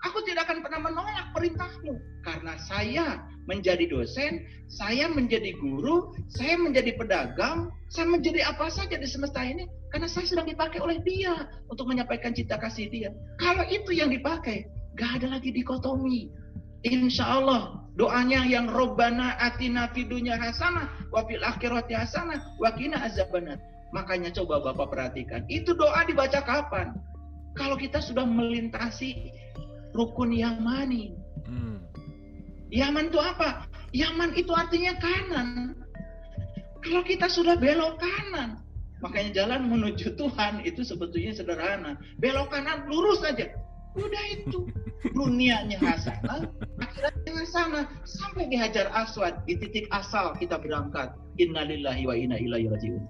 Aku tidak akan pernah menolak perintahmu karena saya menjadi dosen, saya menjadi guru, saya menjadi pedagang, saya menjadi apa saja di semesta ini karena saya sedang dipakai oleh Dia untuk menyampaikan cinta kasih Dia. Kalau itu yang dipakai, gak ada lagi dikotomi. Insya Allah doanya yang Robbana atina fid dunya hasanah wa fil akhirati hasanah wa qina azabannar. Makanya coba Bapak perhatikan, itu doa dibaca kapan? Kalau kita sudah melintasi rukun Yamani. Yaman itu apa? Yaman itu artinya kanan. Kalau kita sudah belok kanan, makanya jalan menuju Tuhan itu sebetulnya sederhana. Belok kanan lurus saja. Udah itu. Dunianya hasanah, akhiratnya hasanah. Sampai di Hajar Aswad, di titik asal kita berangkat. Innalillahi wa inna ilaihi rajiun.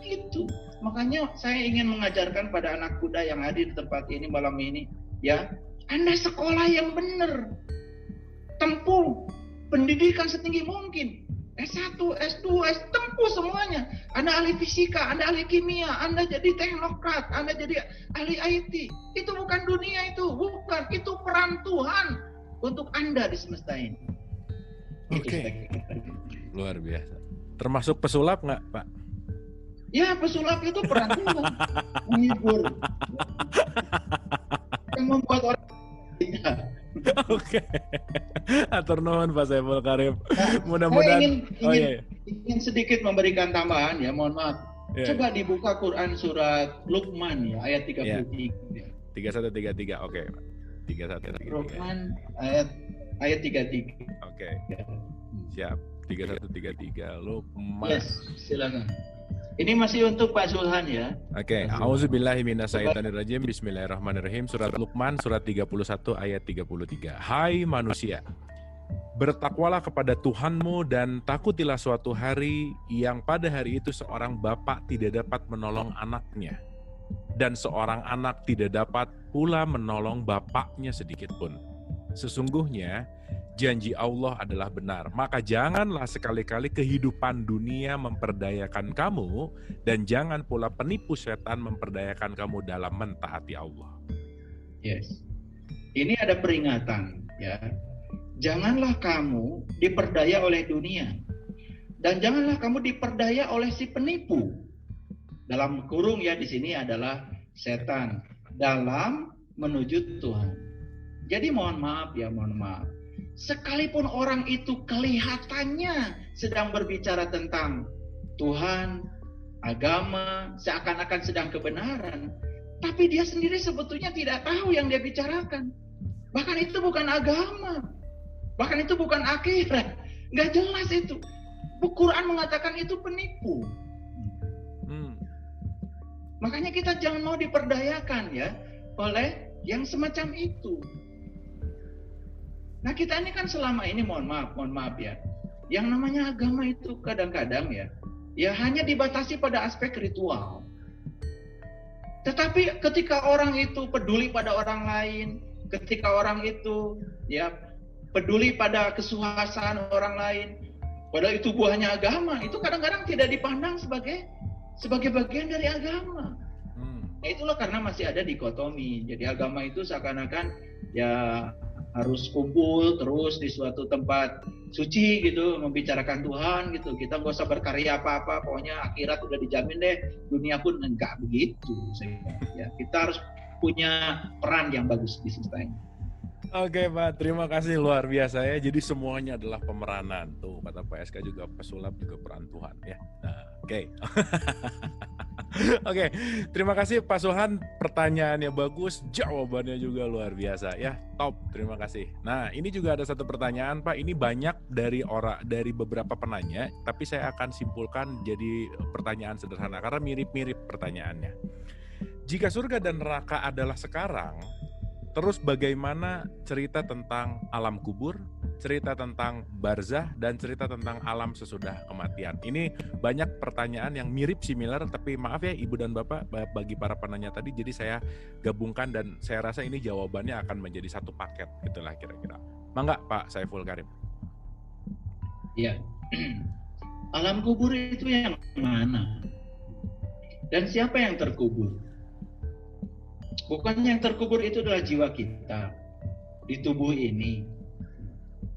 Gitu. Makanya saya ingin mengajarkan pada anak muda yang hadir di tempat ini malam ini, ya, Anda sekolah yang benar. Tempuh pendidikan setinggi mungkin. S1, S2, tempuh semuanya. Anda ahli fisika, Anda ahli kimia, Anda jadi teknokrat, Anda jadi ahli IT. Itu bukan dunia itu, bukan. Itu peran Tuhan untuk Anda di semesta ini. Oke. Luar biasa. Termasuk pesulap nggak, Pak? Ya, pesulap itu peran Tuhan. Menghibur. Yang membuat orang tidak. Oke. Atur nuhun Pak Saiful Karim. Nah, Mudah-mudahan ingin sedikit memberikan tambahan ya, mohon maaf. Yeah. Coba dibuka Quran surat Luqman ya, ayat 33. 3133. Oke, Pak. 3133. Luqman ayat 33. Oke. Siap. 3133 Luqman. Yes, silakan. Ini masih untuk Pak Zulhan ya. Oke, auzubillahi minasyaitonirrajim. Bismillahirrahmanirrahim. Surat Luqman surat 31 ayat 33. Hai manusia, bertakwalah kepada Tuhanmu dan takutilah suatu hari yang pada hari itu seorang bapak tidak dapat menolong anaknya dan seorang anak tidak dapat pula menolong bapaknya sedikit pun. Sesungguhnya janji Allah adalah benar, maka janganlah sekali-kali kehidupan dunia memperdayakan kamu dan jangan pula penipu setan memperdayakan kamu dalam mentaati Allah. Yes. Ini ada peringatan ya. Janganlah kamu diperdaya oleh dunia dan janganlah kamu diperdaya oleh si penipu. Dalam kurung ya di sini adalah setan dalam menuju Tuhan. Jadi mohon maaf. Sekalipun orang itu kelihatannya sedang berbicara tentang Tuhan, agama, seakan-akan sedang kebenaran, tapi dia sendiri sebetulnya tidak tahu yang dia bicarakan. Bahkan itu bukan agama, bahkan itu bukan akhirat, nggak jelas itu. Quran mengatakan itu penipu. Makanya kita jangan mau diperdayakan ya oleh yang semacam itu. Nah kita ini kan selama ini mohon maaf ya, yang namanya agama itu kadang-kadang ya hanya dibatasi pada aspek ritual. Tetapi ketika orang itu peduli pada orang lain, ketika orang itu ya peduli pada kesuasaan orang lain, padahal itu buahnya agama, itu kadang-kadang tidak dipandang sebagai bagian dari agama. Nah itulah karena masih ada dikotomi. Jadi agama itu seakan-akan ya harus kumpul terus di suatu tempat suci gitu, membicarakan Tuhan gitu. Kita nggak usah berkarya apa-apa, pokoknya akhirat udah dijamin deh, dunia pun enggak begitu. Ya, kita harus punya peran yang bagus di semesta ini. Oke Pak, terima kasih luar biasa ya. Jadi semuanya adalah pemeranan. Tuh kata Pak SK juga pesulap juga peran Tuhan ya. Nah, oke. Oke, terima kasih Pak Suhan, pertanyaannya bagus, jawabannya juga luar biasa ya, top, terima kasih. Nah, ini juga ada satu pertanyaan Pak, ini banyak dari beberapa penanya, tapi saya akan simpulkan jadi pertanyaan sederhana karena mirip-mirip pertanyaannya. Jika surga dan neraka adalah sekarang, terus bagaimana cerita tentang alam kubur, cerita tentang barzah, dan cerita tentang alam sesudah kematian? Ini banyak pertanyaan yang mirip similar, tapi maaf ya Ibu dan Bapak, bagi para penanya tadi, jadi saya gabungkan dan saya rasa ini jawabannya akan menjadi satu paket, gitulah kira-kira. Mangga Pak Saiful Karim. Ya, alam kubur itu yang mana? Dan siapa yang terkubur? Bukan yang terkubur itu adalah jiwa kita di tubuh ini.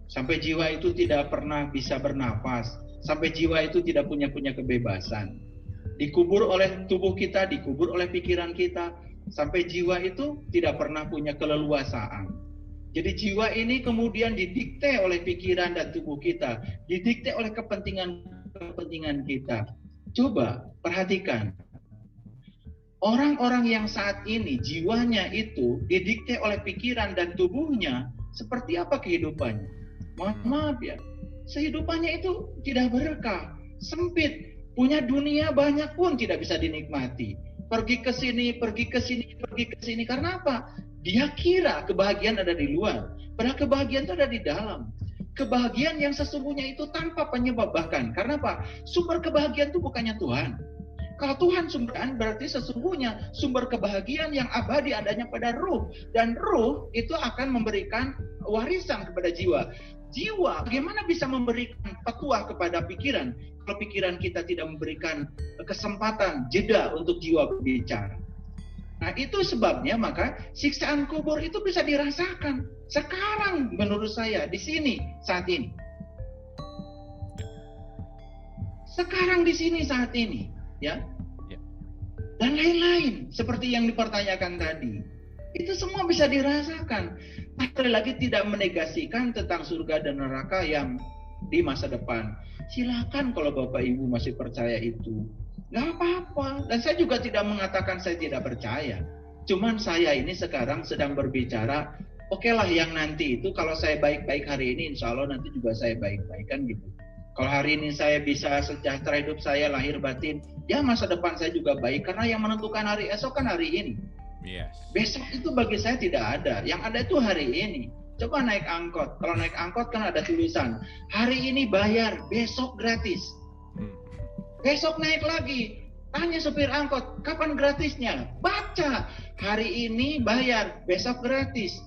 Sampai jiwa itu tidak pernah bisa bernafas, sampai jiwa itu tidak punya kebebasan. Dikubur oleh tubuh kita, dikubur oleh pikiran kita, sampai jiwa itu tidak pernah punya keleluasaan. Jadi jiwa ini kemudian didikte oleh pikiran dan tubuh kita, didikte oleh kepentingan kita. Coba perhatikan. Orang-orang yang saat ini jiwanya itu didikte oleh pikiran dan tubuhnya, seperti apa kehidupannya? Mohon maaf ya, kehidupannya itu tidak berkah, sempit, punya dunia banyak pun tidak bisa dinikmati. Pergi ke sini, pergi ke sini, pergi ke sini. Karena apa? Dia kira kebahagiaan ada di luar, padahal kebahagiaan itu ada di dalam. Kebahagiaan yang sesungguhnya itu tanpa penyebab bahkan. Karena apa? Sumber kebahagiaan itu bukannya Tuhan. Kalau Tuhan sumberan, berarti sesungguhnya sumber kebahagiaan yang abadi adanya pada ruh. Dan ruh itu akan memberikan warisan kepada jiwa. Jiwa bagaimana bisa memberikan petuah kepada pikiran kalau pikiran kita tidak memberikan kesempatan jeda untuk jiwa berbicara. Nah itu sebabnya maka siksaan kubur itu bisa dirasakan sekarang menurut saya di sini saat ini. Sekarang di sini saat ini ya. Dan lain-lain seperti yang dipertanyakan tadi. Itu semua bisa dirasakan. Sekali lagi tidak menegasikan tentang surga dan neraka yang di masa depan. Silakan kalau Bapak Ibu masih percaya itu. Nggak apa-apa. Dan saya juga tidak mengatakan saya tidak percaya. Cuman saya ini sekarang sedang berbicara, oke lah yang nanti itu kalau saya baik-baik hari ini, insya Allah nanti juga saya baik-baik kan gitu. Kalau hari ini saya bisa sejahtera hidup saya lahir batin, ya masa depan saya juga baik. Karena yang menentukan hari esok kan hari ini. Yes. Besok itu bagi saya tidak ada. Yang ada itu hari ini. Coba naik angkot. Kalau naik angkot kan ada tulisan, hari ini bayar, besok gratis. Besok naik lagi. Tanya supir angkot, kapan gratisnya? Baca, hari ini bayar, besok gratis.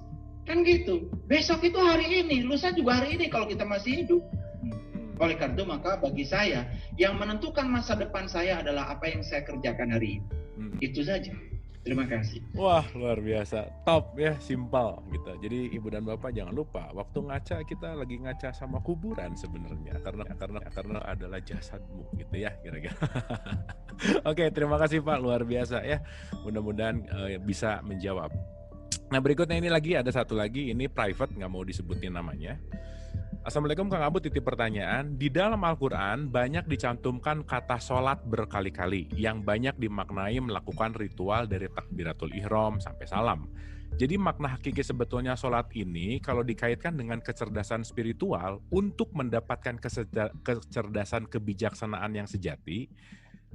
Kan gitu. Besok itu hari ini, lusa juga hari ini kalau kita masih hidup. Oleh karena itu maka bagi saya, yang menentukan masa depan saya adalah apa yang saya kerjakan hari ini. Itu saja. Terima kasih. Wah, luar biasa. Top ya, simpel gitu. Jadi Ibu dan Bapak jangan lupa, waktu ngaca kita lagi ngaca sama kuburan sebenarnya karena adalah jasadmu gitu ya, kira-kira. Oke, terima kasih Pak, luar biasa ya. Mudah-mudahan bisa menjawab. Nah, berikutnya ini lagi ada satu lagi, ini private, nggak mau disebutin namanya. Assalamualaikum Kang Abu, titip pertanyaan. Di dalam Al-Quran banyak dicantumkan kata sholat berkali-kali yang banyak dimaknai melakukan ritual dari takbiratul ihram sampai salam. Jadi makna hakiki sebetulnya sholat ini kalau dikaitkan dengan kecerdasan spiritual untuk mendapatkan kecerdasan kebijaksanaan yang sejati.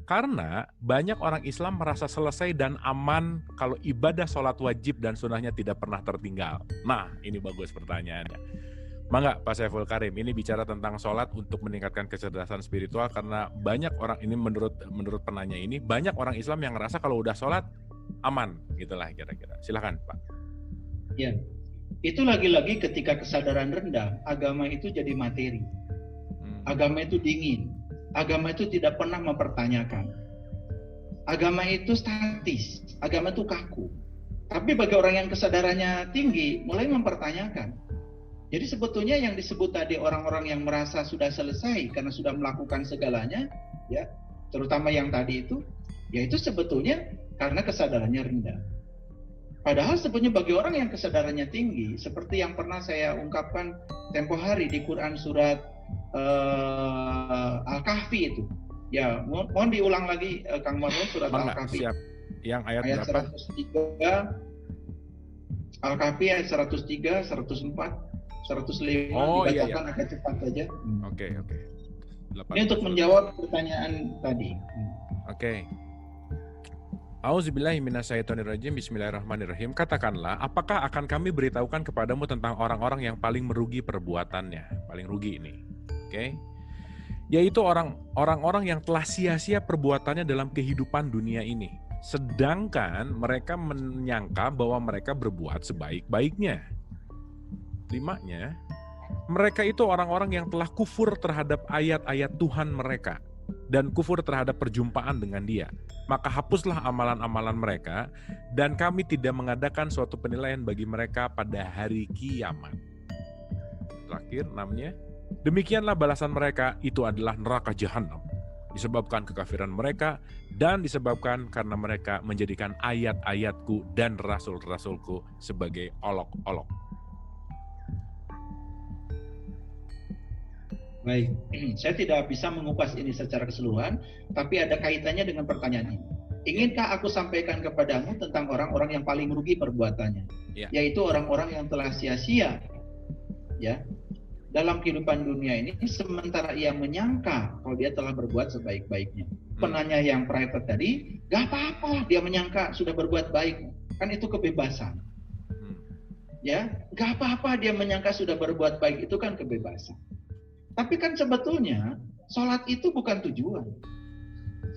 Karena banyak orang Islam merasa selesai dan aman kalau ibadah sholat wajib dan sunnahnya tidak pernah tertinggal. Nah, ini bagus pertanyaannya. Mangga Pak Saiful Karim, ini bicara tentang sholat untuk meningkatkan kecerdasan spiritual karena banyak orang ini menurut penanya ini banyak orang Islam yang ngerasa kalau udah sholat aman gitulah kira-kira. Silakan Pak. Ya, itu lagi-lagi ketika kesadaran rendah agama itu jadi materi. Agama itu dingin. Agama itu tidak pernah mempertanyakan. Agama itu statis. Agama itu kaku. Tapi bagi orang yang kesadarannya tinggi mulai mempertanyakan. Jadi sebetulnya yang disebut tadi orang-orang yang merasa sudah selesai karena sudah melakukan segalanya, ya, terutama yang tadi itu, yaitu sebetulnya karena kesadarannya rendah. Padahal sebetulnya bagi orang yang kesadarannya tinggi, seperti yang pernah saya ungkapkan tempo hari di Quran surat Al-Kahfi itu. Ya, mohon diulang lagi Kang Marlon, surat Al-Kahfi. Siap. Yang ayat berapa? 103, Al-Kahfi ayat 103, 104, 105, dibacakan agak cepat saja. Oke. Ini untuk menjawab pertanyaan tadi. Oke. Auzubillahi minasyaitonirrajim. Bismillahirrahmanirrahim. Katakanlah, apakah akan kami beritahukan kepadamu tentang orang-orang yang paling merugi perbuatannya? Paling rugi ini. Oke. Yaitu orang-orang yang telah sia-sia perbuatannya dalam kehidupan dunia ini. Sedangkan mereka menyangka bahwa mereka berbuat sebaik-baiknya. 5-nya, mereka itu orang-orang yang telah kufur terhadap ayat-ayat Tuhan mereka dan kufur terhadap perjumpaan dengan Dia. Maka hapuslah amalan-amalan mereka dan kami tidak mengadakan suatu penilaian bagi mereka pada hari kiamat. Terakhir, 6-nya, demikianlah balasan mereka, itu adalah neraka jahanam. Disebabkan kekafiran mereka dan disebabkan karena mereka menjadikan ayat-ayatku dan rasul-rasulku sebagai olok-olok. Baik, saya tidak bisa mengupas ini secara keseluruhan, tapi ada kaitannya dengan pertanyaan ini. Inginkah aku sampaikan kepadamu tentang orang-orang yang paling rugi perbuatannya, yaitu orang-orang yang telah sia-sia, ya, dalam kehidupan dunia ini, sementara ia menyangka kalau dia telah berbuat sebaik-baiknya. Penanya yang private tadi, gak apa-apa dia menyangka sudah berbuat baik, kan itu kebebasan. Ya, gak apa-apa dia menyangka sudah berbuat baik, itu kan kebebasan. Tapi kan sebetulnya sholat itu bukan tujuan.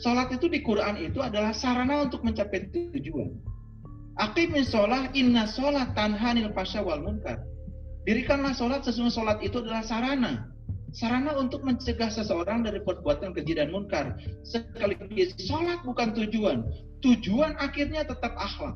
Sholat itu di Quran itu adalah sarana untuk mencapai tujuan. Aqimis sholat, inna sholat tanha 'anil fahsya wal munkar. Dirikanlah sholat, sesungguhnya sholat itu adalah sarana. Sarana untuk mencegah seseorang dari perbuatan keji dan munkar. Sekaligus sholat bukan tujuan. Tujuan akhirnya tetap akhlak.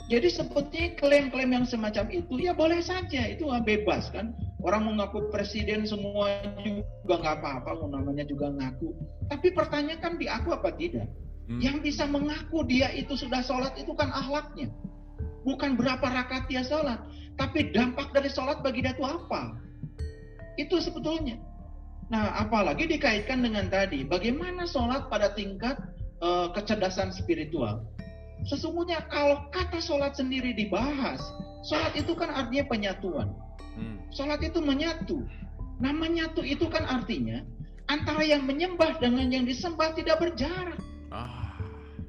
Jadi sebetulnya klaim-klaim yang semacam itu ya boleh saja, itu bebas kan. Orang mengaku presiden semua juga nggak apa-apa, namanya juga ngaku. Tapi pertanyaan kan diaku apa tidak? Yang bisa mengaku dia itu sudah sholat itu kan akhlaknya. Bukan berapa rakaat dia sholat, tapi dampak dari sholat bagi dia itu apa? Itu sebetulnya. Nah, apalagi dikaitkan dengan tadi, bagaimana sholat pada tingkat kecerdasan spiritual. Sesungguhnya kalau kata sholat sendiri dibahas, sholat itu kan artinya penyatuan. Sholat itu menyatu. Nah, menyatu itu kan artinya antara yang menyembah dengan yang disembah tidak berjarak.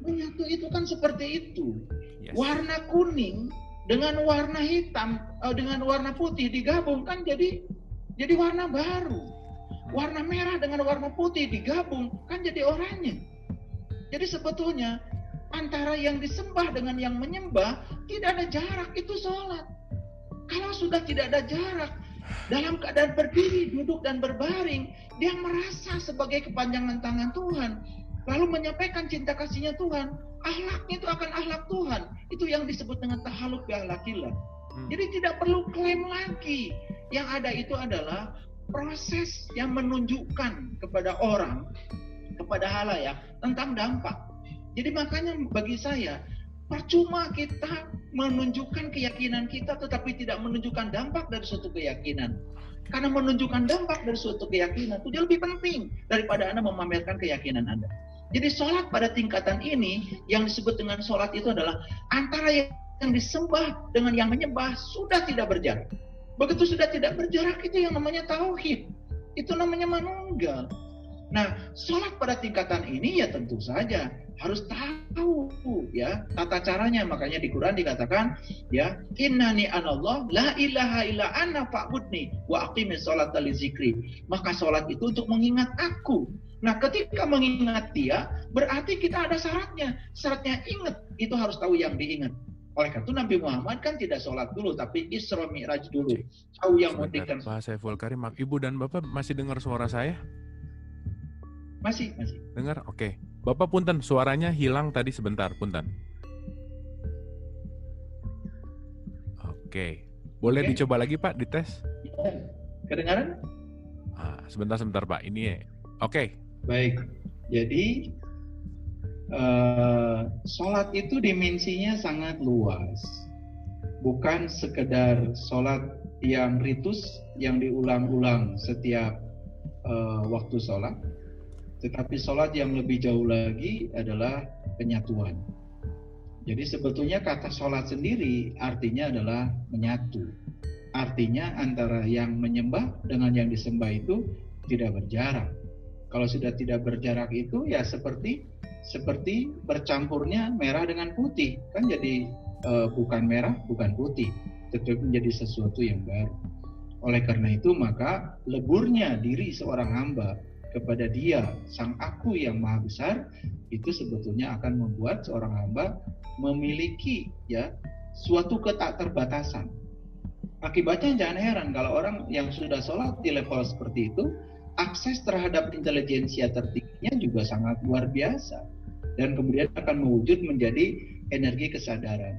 Menyatu itu kan seperti itu. Warna kuning dengan warna hitam, dengan warna putih digabung kan jadi warna baru. Warna merah dengan warna putih digabung kan jadi oranye. Jadi sebetulnya antara yang disembah dengan yang menyembah tidak ada jarak, itu sholat. Kalau sudah tidak ada jarak, dalam keadaan berdiri, duduk, dan berbaring, dia merasa sebagai kepanjangan tangan Tuhan, lalu menyampaikan cinta kasihnya Tuhan, akhlaknya itu akan akhlak Tuhan. Itu yang disebut dengan tahalluq bi akhlaqillah. Jadi tidak perlu klaim lagi. Yang ada itu adalah proses yang menunjukkan kepada orang, kepada halayak tentang dampak. Jadi makanya bagi saya, percuma kita menunjukkan keyakinan kita tetapi tidak menunjukkan dampak dari suatu keyakinan. Karena menunjukkan dampak dari suatu keyakinan itu lebih penting daripada Anda memamerkan keyakinan Anda. Jadi sholat pada tingkatan ini yang disebut dengan sholat itu adalah antara yang disembah dengan yang menyembah sudah tidak berjarak. Begitu sudah tidak berjarak itu yang namanya tauhid. Itu namanya manunggal. Nah, sholat pada tingkatan ini ya tentu saja harus tahu ya tata caranya. Makanya di Quran dikatakan ya, innani anallah la ilaha illa ana fa'budni wa aqimis sholata li zikri. Maka sholat itu untuk mengingat aku. Nah, ketika mengingat dia berarti kita ada syaratnya. Syaratnya ingat, itu harus tahu yang diingat. Oleh karena itu Nabi Muhammad kan tidak sholat dulu, tapi Isra Mi'raj dulu. Tahu yang mendikan. Pak Saiful Karim, Ibu dan Bapak masih dengar suara saya? Masih. Dengar? Oke. Bapak punten, suaranya hilang tadi sebentar, punten. Oke. Boleh Oke. dicoba lagi Pak, dites? Ya. Kedengaran? Sebentar Pak, ini oke. Baik. Jadi sholat itu dimensinya sangat luas. Bukan sekedar sholat yang ritus yang diulang-ulang setiap waktu sholat, tetapi sholat yang lebih jauh lagi adalah penyatuan. Jadi sebetulnya kata sholat sendiri artinya adalah menyatu. Artinya antara yang menyembah dengan yang disembah itu tidak berjarak. Kalau sudah tidak berjarak itu ya seperti bercampurnya merah dengan putih, kan jadi bukan merah, bukan putih, tetapi menjadi sesuatu yang baru. Oleh karena itu maka leburnya diri seorang hamba kepada Dia Sang Aku yang Maha Besar itu sebetulnya akan membuat seorang hamba memiliki ya suatu ketakterbatasan. Akibatnya jangan heran kalau orang yang sudah sholat di level seperti itu, akses terhadap intelijensia tertingginya juga sangat luar biasa dan kemudian akan mewujud menjadi energi kesadaran.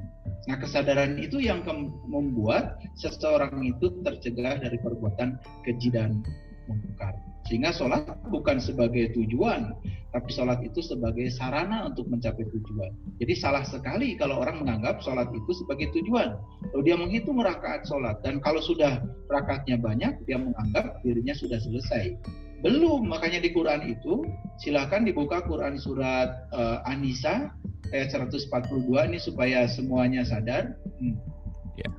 Nah, kesadaran itu yang membuat seseorang itu tercegah dari perbuatan keji dan mungkar. Sehingga sholat bukan sebagai tujuan, tapi sholat itu sebagai sarana untuk mencapai tujuan. Jadi salah sekali kalau orang menganggap sholat itu sebagai tujuan. Lalu dia menghitung rakaat sholat, dan kalau sudah rakaatnya banyak, dia menganggap dirinya sudah selesai. Belum, makanya di Quran itu, silakan dibuka Quran surat An-Nisa, ayat 142 ini supaya semuanya sadar. Ya.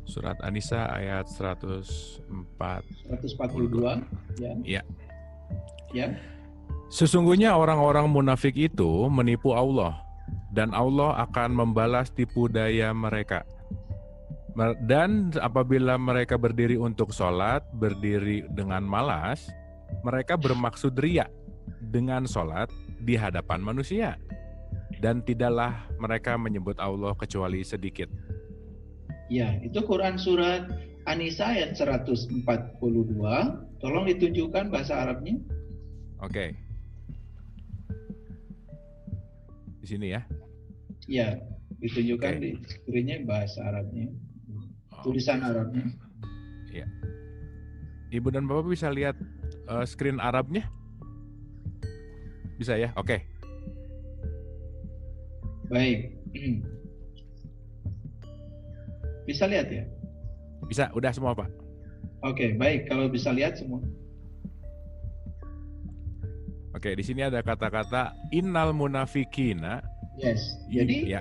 Surat An-Nisa ayat 142. Ya. Ya. Ya. Sesungguhnya orang-orang munafik itu menipu Allah, dan Allah akan membalas tipu daya mereka. Dan apabila mereka berdiri untuk sholat, berdiri dengan malas, mereka bermaksud riya dengan sholat di hadapan manusia. Dan tidaklah mereka menyebut Allah kecuali sedikit. Ya, itu Quran surat An-Nisa ayat 142. Tolong ditunjukkan bahasa Arabnya. Oke. Di sini ya. Ya, ditunjukkan di screen-nya bahasa Arabnya. Tulisan Arabnya. Ya. Ibu dan Bapak bisa lihat screen Arabnya? Bisa ya? Oke. Baik. Bisa lihat ya? Bisa, udah semua Pak. Oke, baik. Kalau bisa lihat semua. Oke, di sini ada kata-kata innal munafikina. Yes. Jadi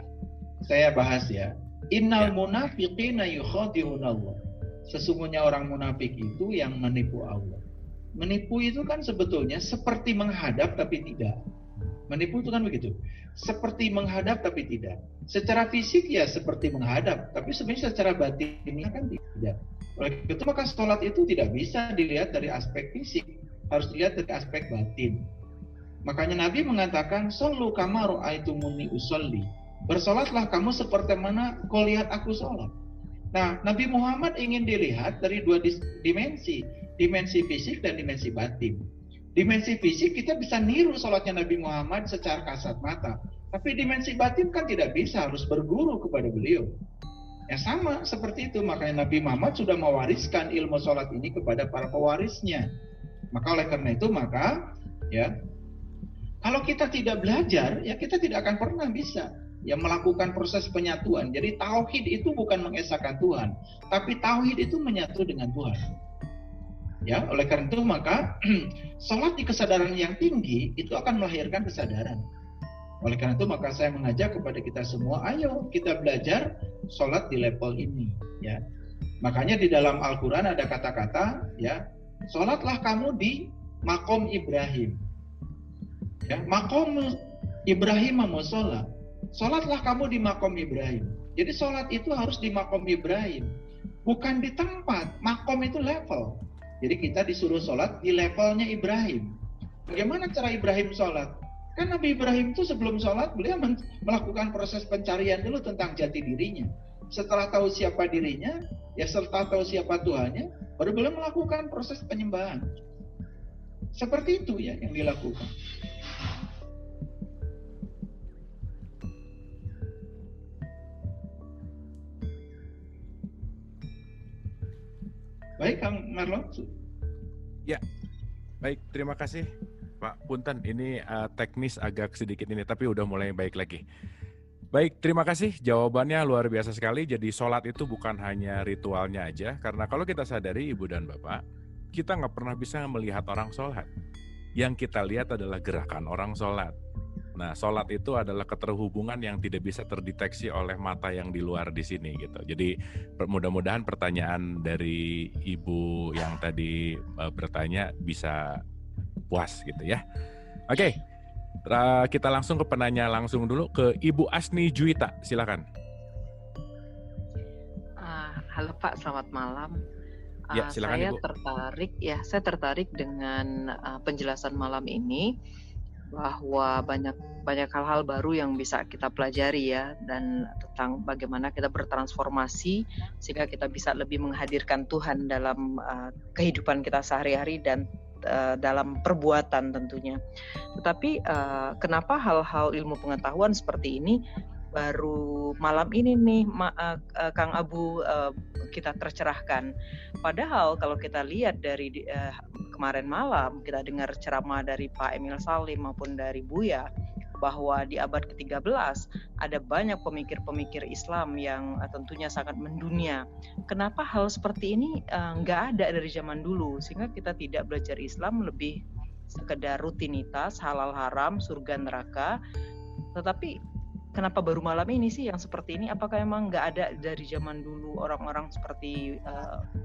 saya bahas ya. Innal munafiqina yukhadi'una Allah. Sesungguhnya orang munafik itu yang menipu Allah. Menipu itu kan sebetulnya seperti menghadap tapi tidak. Menipu itu kan begitu. Seperti menghadap tapi tidak. Secara fisik ya seperti menghadap, tapi sebenarnya secara batinnya kan tidak. Oleh itu maka sholat itu tidak bisa dilihat dari aspek fisik, harus dilihat dari aspek batin. Makanya Nabi mengatakan, "Shollu kama ra'aitumuni usolli." Bersolatlah kamu seperti mana kau lihat aku sholat. Nah, Nabi Muhammad ingin dilihat dari dua dimensi fisik dan dimensi batin. Dimensi fisik kita bisa niru sholatnya Nabi Muhammad secara kasat mata. Tapi dimensi batin kan tidak bisa, harus berguru kepada beliau. Ya sama seperti itu, makanya Nabi Muhammad sudah mewariskan ilmu sholat ini kepada para pewarisnya. Maka oleh karena itu ya kalau kita tidak belajar, ya kita tidak akan pernah bisa ya melakukan proses penyatuan. Jadi tauhid itu bukan mengesahkan Tuhan, tapi tauhid itu menyatu dengan Tuhan. Ya, oleh karena itu maka sholat di kesadaran yang tinggi itu akan melahirkan kesadaran. Oleh karena itu maka saya mengajak kepada kita semua, ayo kita belajar sholat di level ini. Ya, makanya di dalam Al-Quran ada kata-kata, ya, sholatlah kamu di makom Ibrahim. Ya, makom Ibrahim musola. Sholatlah kamu di makom Ibrahim. Jadi sholat itu harus di makom Ibrahim, bukan di tempat. Makom itu level. Jadi kita disuruh sholat di levelnya Ibrahim. Bagaimana cara Ibrahim sholat? Kan Nabi Ibrahim itu sebelum sholat, beliau melakukan proses pencarian dulu tentang jati dirinya. Setelah tahu siapa dirinya, ya serta tahu siapa Tuhannya, baru beliau melakukan proses penyembahan. Seperti itu ya yang dilakukan. Baik, Kang Marlon. Ya, baik. Terima kasih, Pak Punten. Ini teknis agak sedikit ini, tapi udah mulai baik lagi. Baik, terima kasih. Jawabannya luar biasa sekali. Jadi sholat itu bukan hanya ritualnya aja. Karena kalau kita sadari, Ibu dan Bapak, kita nggak pernah bisa melihat orang sholat. Yang kita lihat adalah gerakan orang sholat. Nah, sholat itu adalah keterhubungan yang tidak bisa terdeteksi oleh mata yang di luar di sini gitu. Jadi mudah-mudahan pertanyaan dari Ibu yang tadi bertanya bisa puas gitu ya. Oke, kita langsung ke penanya langsung dulu ke Ibu Asni Juwita, silakan. Halo Pak, selamat malam. Ya, silakan saya Ibu. Saya tertarik dengan penjelasan malam ini. Bahwa banyak hal-hal baru yang bisa kita pelajari ya, dan tentang bagaimana kita bertransformasi sehingga kita bisa lebih menghadirkan Tuhan dalam kehidupan kita sehari-hari dan dalam perbuatan tentunya. Tetapi kenapa hal-hal ilmu pengetahuan seperti ini baru malam ini nih Kang Abu kita tercerahkan. Padahal kalau kita lihat dari kemarin malam kita dengar ceramah dari Pak Emil Salim maupun dari Buya bahwa di abad ke-13 ada banyak pemikir-pemikir Islam yang tentunya sangat mendunia. Kenapa hal seperti ini nggak ada dari zaman dulu sehingga kita tidak belajar Islam lebih sekedar rutinitas, halal haram, surga neraka, tetapi kenapa baru malam ini sih yang seperti ini? Apakah emang nggak ada dari zaman dulu orang-orang seperti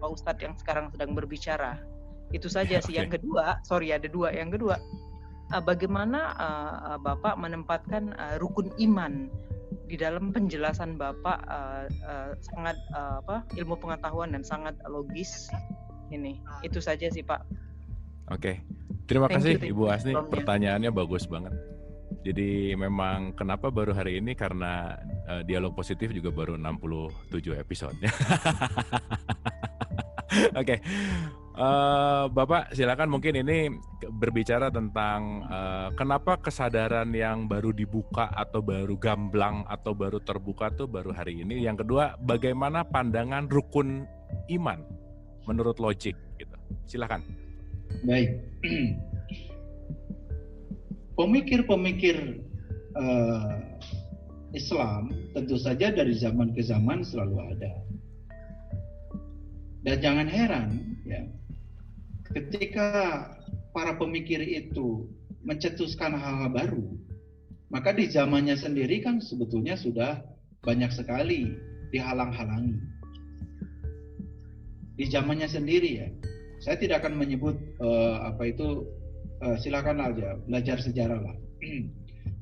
Pak Ustadz yang sekarang sedang berbicara? Itu saja sih. Okay. Yang kedua, bagaimana Bapak menempatkan rukun iman di dalam penjelasan Bapak sangat ilmu pengetahuan dan sangat logis ini. Itu saja sih Pak. Oke. Terima kasih Ibu Asni, pertanyaannya bagus banget. Jadi memang kenapa baru hari ini, karena Dialog Positif juga baru 67 episode-nya. Oke. Bapak silakan, mungkin ini berbicara tentang kenapa kesadaran yang baru dibuka atau baru gamblang atau baru terbuka tuh baru hari ini. Yang kedua, bagaimana pandangan rukun iman menurut logik gitu. Silakan. Baik. Pemikir-pemikir Islam tentu saja dari zaman ke zaman selalu ada. Dan jangan heran ya, ketika para pemikir itu mencetuskan hal-hal baru, maka di zamannya sendiri kan sebetulnya sudah banyak sekali dihalang-halangi. Di zamannya sendiri ya, saya tidak akan menyebut silakan aja belajar sejarah lah.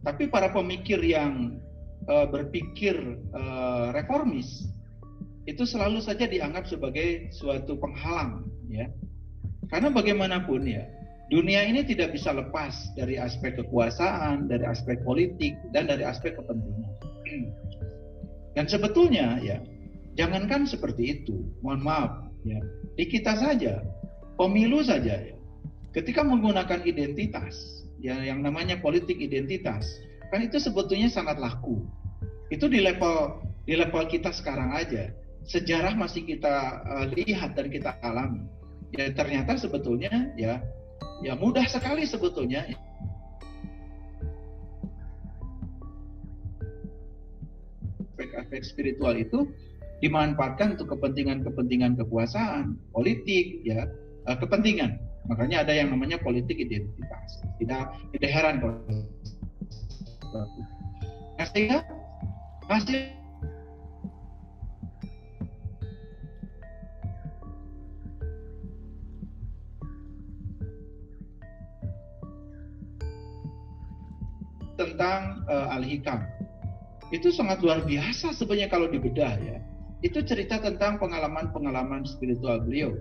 Tapi para pemikir yang berpikir reformis itu selalu saja dianggap sebagai suatu penghalang ya. Karena bagaimanapun ya, dunia ini tidak bisa lepas dari aspek kekuasaan, dari aspek politik, dan dari aspek kepentingan. Dan sebetulnya ya, jangankan seperti itu, mohon maaf ya, di kita saja, pemilu saja ya, ketika menggunakan identitas, ya, yang namanya politik identitas, kan itu sebetulnya sangat laku. Itu di level kita sekarang aja, sejarah masih kita lihat dan kita alami. Ya ternyata sebetulnya ya mudah sekali sebetulnya aspek-aspek spiritual itu dimanfaatkan untuk kepentingan kekuasaan, politik, ya kepentingan. Makanya ada yang namanya politik identitas. Tidak heran kalau sehingga hasil tentang Al-Hikam itu sangat luar biasa sebenarnya kalau dibedah ya. Itu cerita tentang pengalaman spiritual beliau.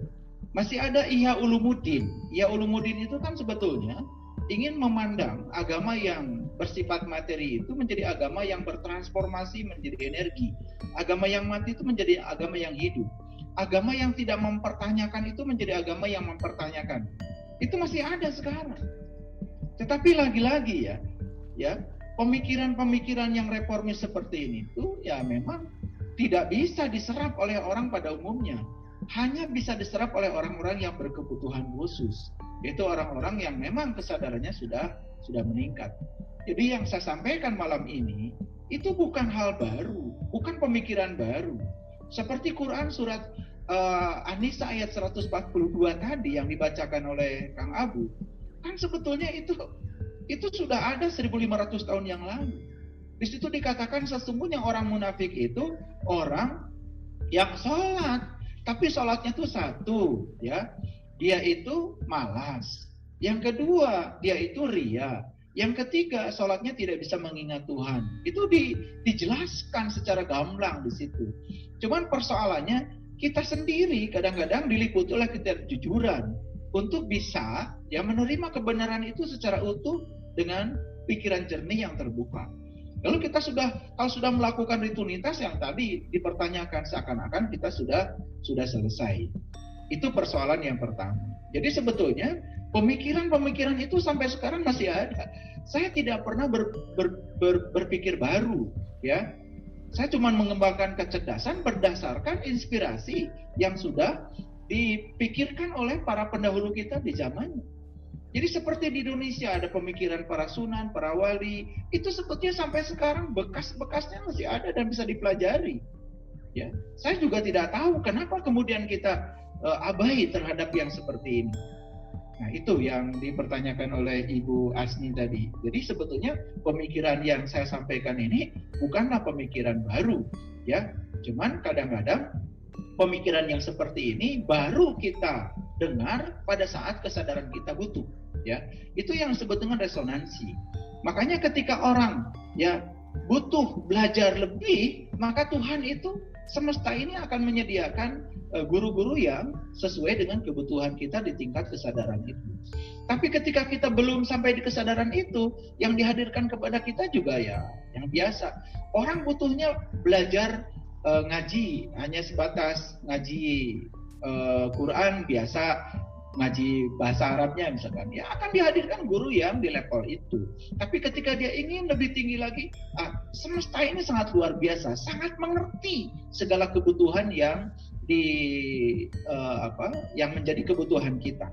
Masih ada Ihya Ulumuddin. Ihya Ulumuddin itu kan sebetulnya ingin memandang agama yang bersifat materi itu menjadi agama yang bertransformasi menjadi energi. Agama yang mati itu menjadi agama yang hidup. Agama yang tidak mempertanyakan itu menjadi agama yang mempertanyakan. Itu masih ada sekarang. Tetapi lagi-lagi ya pemikiran-pemikiran yang reformis seperti ini tuh ya memang tidak bisa diserap oleh orang pada umumnya. hanya bisa diserap oleh orang-orang yang berkebutuhan khusus, yaitu orang-orang yang memang kesadarannya sudah meningkat. Jadi yang saya sampaikan malam ini itu bukan hal baru, bukan pemikiran baru. Seperti Quran surat An-Nisa ayat 142 tadi yang dibacakan oleh Kang Abu, kan sebetulnya itu sudah ada 1.500 tahun yang lalu. Di situ dikatakan sesungguhnya orang munafik itu orang yang sholat, tapi sholatnya itu satu, ya, dia itu malas. Yang kedua, dia itu ria. Yang ketiga, sholatnya tidak bisa mengingat Tuhan. Itu dijelaskan secara gamblang di situ. Cuman persoalannya kita sendiri kadang-kadang diliputi oleh ketidakjujuran untuk bisa ya menerima kebenaran itu secara utuh dengan pikiran jernih yang terbuka. Lalu kita kalau sudah melakukan rutinitas yang tadi dipertanyakan seakan-akan kita sudah selesai. Itu persoalan yang pertama. Jadi sebetulnya pemikiran-pemikiran itu sampai sekarang masih ada. Saya tidak pernah berpikir baru, ya. Saya cuma mengembangkan kecerdasan berdasarkan inspirasi yang sudah dipikirkan oleh para pendahulu kita di zamannya. Jadi seperti di Indonesia ada pemikiran para sunan, para wali, itu sebetulnya sampai sekarang bekas-bekasnya masih ada dan bisa dipelajari. Ya, saya juga tidak tahu kenapa kemudian kita abai terhadap yang seperti ini. Nah, itu yang dipertanyakan oleh Ibu Asni tadi. Jadi sebetulnya pemikiran yang saya sampaikan ini bukanlah pemikiran baru, ya. Cuman kadang-kadang pemikiran yang seperti ini baru kita dengar pada saat kesadaran kita butuh, ya. Itu yang disebut dengan resonansi. Makanya ketika orang ya butuh belajar lebih, maka Tuhan itu semesta ini akan menyediakan guru-guru yang sesuai dengan kebutuhan kita di tingkat kesadaran itu. Tapi ketika kita belum sampai di kesadaran itu, yang dihadirkan kepada kita juga ya yang biasa. Orang butuhnya belajar ngaji, hanya sebatas ngaji Quran biasa, ngaji bahasa Arabnya misalkan, ya akan dihadirkan guru yang di level itu. Tapi ketika dia ingin lebih tinggi lagi, semesta ini sangat luar biasa, sangat mengerti segala kebutuhan yang yang menjadi kebutuhan kita.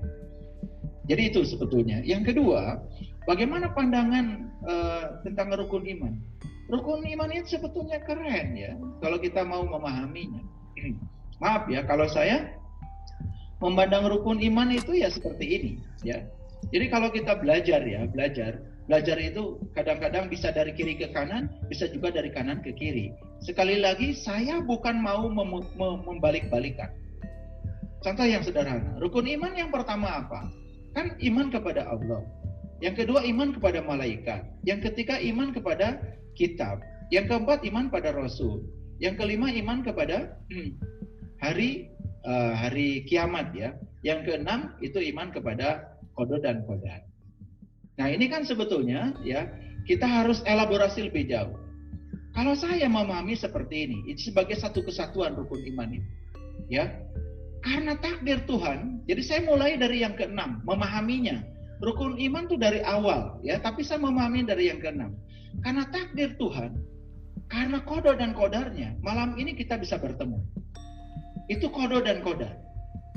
Jadi itu sebetulnya. Yang kedua, bagaimana pandangan tentang rukun iman? Rukun iman itu sebetulnya keren ya, kalau kita mau memahaminya. Maaf ya, kalau saya memandang rukun iman itu ya seperti ini, ya. Jadi kalau kita belajar itu kadang-kadang bisa dari kiri ke kanan, bisa juga dari kanan ke kiri. Sekali lagi, saya bukan mau membalik-balikan. Contoh yang sederhana, rukun iman yang pertama apa? Kan iman kepada Allah. Yang kedua iman kepada malaikat. Yang ketiga iman kepada kitab. Yang keempat iman pada rasul. Yang kelima iman kepada hari kiamat ya. Yang keenam itu iman kepada qada dan qadar. Nah, ini kan sebetulnya ya kita harus elaborasi lebih jauh. Kalau saya memahami seperti ini, itu sebagai satu kesatuan rukun iman ini. Ya. Karena takdir Tuhan, jadi saya mulai dari yang keenam, memahaminya. Rukun iman itu dari awal ya, tapi saya memahami dari yang keenam. Karena takdir Tuhan, karena qada dan qadarnya, malam ini kita bisa bertemu. Itu qada dan qadar.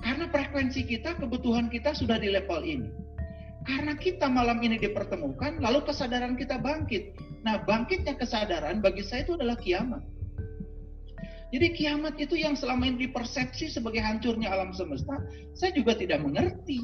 Karena frekuensi kita, kebutuhan kita sudah di level ini. Karena kita malam ini dipertemukan, lalu kesadaran kita bangkit. Nah, bangkitnya kesadaran bagi saya itu adalah kiamat. Jadi kiamat itu yang selama ini dipersepsi sebagai hancurnya alam semesta, saya juga tidak mengerti.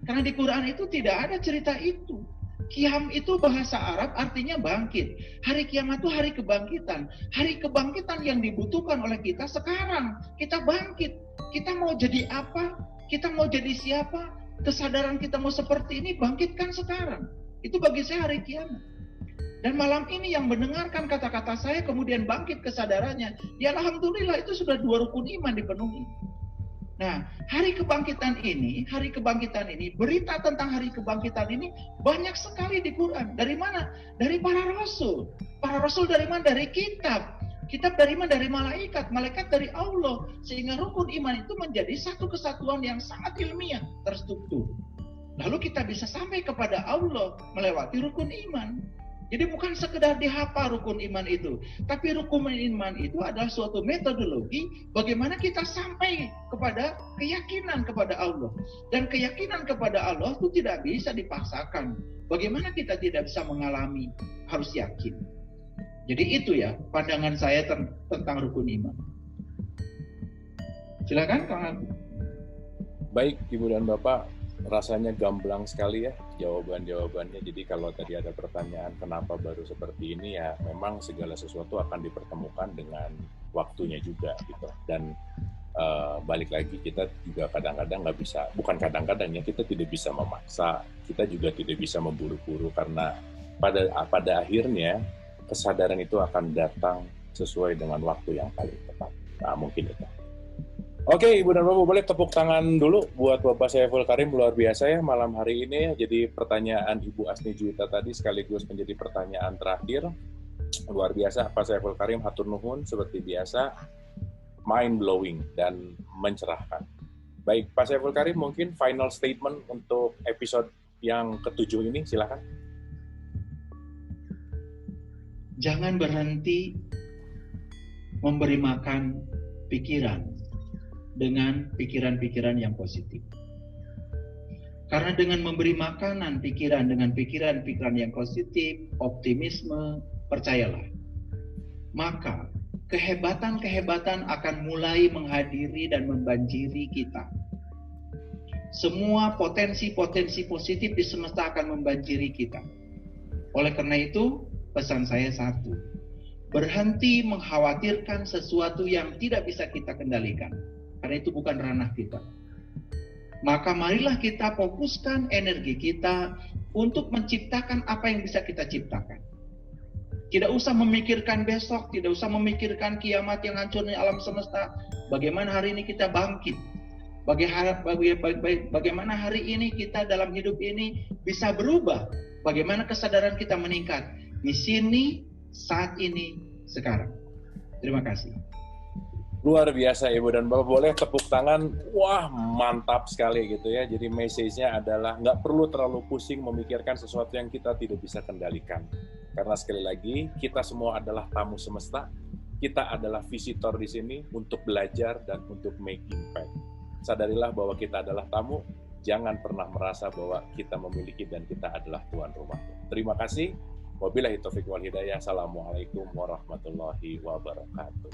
Karena di Quran itu tidak ada cerita itu. Qiyam itu bahasa Arab artinya bangkit. Hari kiamat itu hari kebangkitan. Hari kebangkitan yang dibutuhkan oleh kita sekarang. Kita bangkit. Kita mau jadi apa? Kita mau jadi siapa? Kesadaran kita mau seperti ini, bangkitkan sekarang. Itu bagi saya hari kiamat. Dan malam ini yang mendengarkan kata-kata saya kemudian bangkit kesadarannya, ya alhamdulillah itu sudah 2 rukun iman dipenuhi. Nah, hari kebangkitan ini, berita tentang hari kebangkitan ini banyak sekali di Quran. Dari mana? Dari para rasul. Para rasul dari mana? Dari kitab. Kitab dari mana? Dari malaikat. Malaikat dari Allah. Sehingga rukun iman itu menjadi satu kesatuan yang sangat ilmiah, terstruktur. Lalu kita bisa sampai kepada Allah melewati rukun iman. Jadi bukan sekedar dihafal rukun iman itu, tapi rukun iman itu adalah suatu metodologi bagaimana kita sampai kepada keyakinan kepada Allah. Dan keyakinan kepada Allah itu tidak bisa dipaksakan. Bagaimana kita tidak bisa mengalami, harus yakin. Jadi itu ya pandangan saya tentang rukun iman. Silakan Kang Agus. Baik Ibu dan Bapak, rasanya gamblang sekali ya jawaban-jawabannya. Jadi kalau tadi ada pertanyaan kenapa baru seperti ini, ya memang segala sesuatu akan dipertemukan dengan waktunya juga gitu. Dan balik lagi, kita juga kadang-kadang nggak bisa, bukan kadang-kadang ya, kita tidak bisa memaksa, kita juga tidak bisa memburu-buru, karena pada akhirnya kesadaran itu akan datang sesuai dengan waktu yang paling tepat. Nah mungkin itu. Oke, Ibu dan Bapak, boleh tepuk tangan dulu buat Bapak Saiful Karim, luar biasa ya malam hari ini. Jadi pertanyaan Ibu Asni Juwita tadi sekaligus menjadi pertanyaan terakhir. Luar biasa, Pak Saiful Karim, hatur nuhun, seperti biasa, mind-blowing dan mencerahkan. Baik, Pak Saiful Karim, mungkin final statement untuk episode yang ke-7 ini, silakan. Jangan berhenti memberi makan pikiran dengan pikiran-pikiran yang positif. Karena dengan memberi makanan pikiran dengan pikiran-pikiran yang positif, optimisme, percayalah, maka kehebatan-kehebatan akan mulai menghadiri dan membanjiri kita. Semua potensi-potensi positif di semesta akan membanjiri kita. Oleh karena itu, pesan saya satu, berhenti mengkhawatirkan sesuatu yang tidak bisa kita kendalikan. Karena itu bukan ranah kita. Maka marilah kita fokuskan energi kita untuk menciptakan apa yang bisa kita ciptakan. Tidak usah memikirkan besok, tidak usah memikirkan kiamat yang hancurnya alam semesta. Bagaimana hari ini kita bangkit. Bagaimana hari ini kita dalam hidup ini bisa berubah. Bagaimana kesadaran kita meningkat. Di sini, saat ini, sekarang. Terima kasih. Luar biasa Ibu dan Bapak, boleh tepuk tangan. Wah, mantap sekali gitu ya. Jadi message-nya adalah nggak perlu terlalu pusing memikirkan sesuatu yang kita tidak bisa kendalikan. Karena sekali lagi, kita semua adalah tamu semesta. Kita adalah visitor di sini untuk belajar dan untuk make impact. Sadarilah bahwa kita adalah tamu. Jangan pernah merasa bahwa kita memiliki dan kita adalah tuan rumah. Terima kasih. Wabillahi taufiq wal hidayah. Assalamualaikum warahmatullahi wabarakatuh.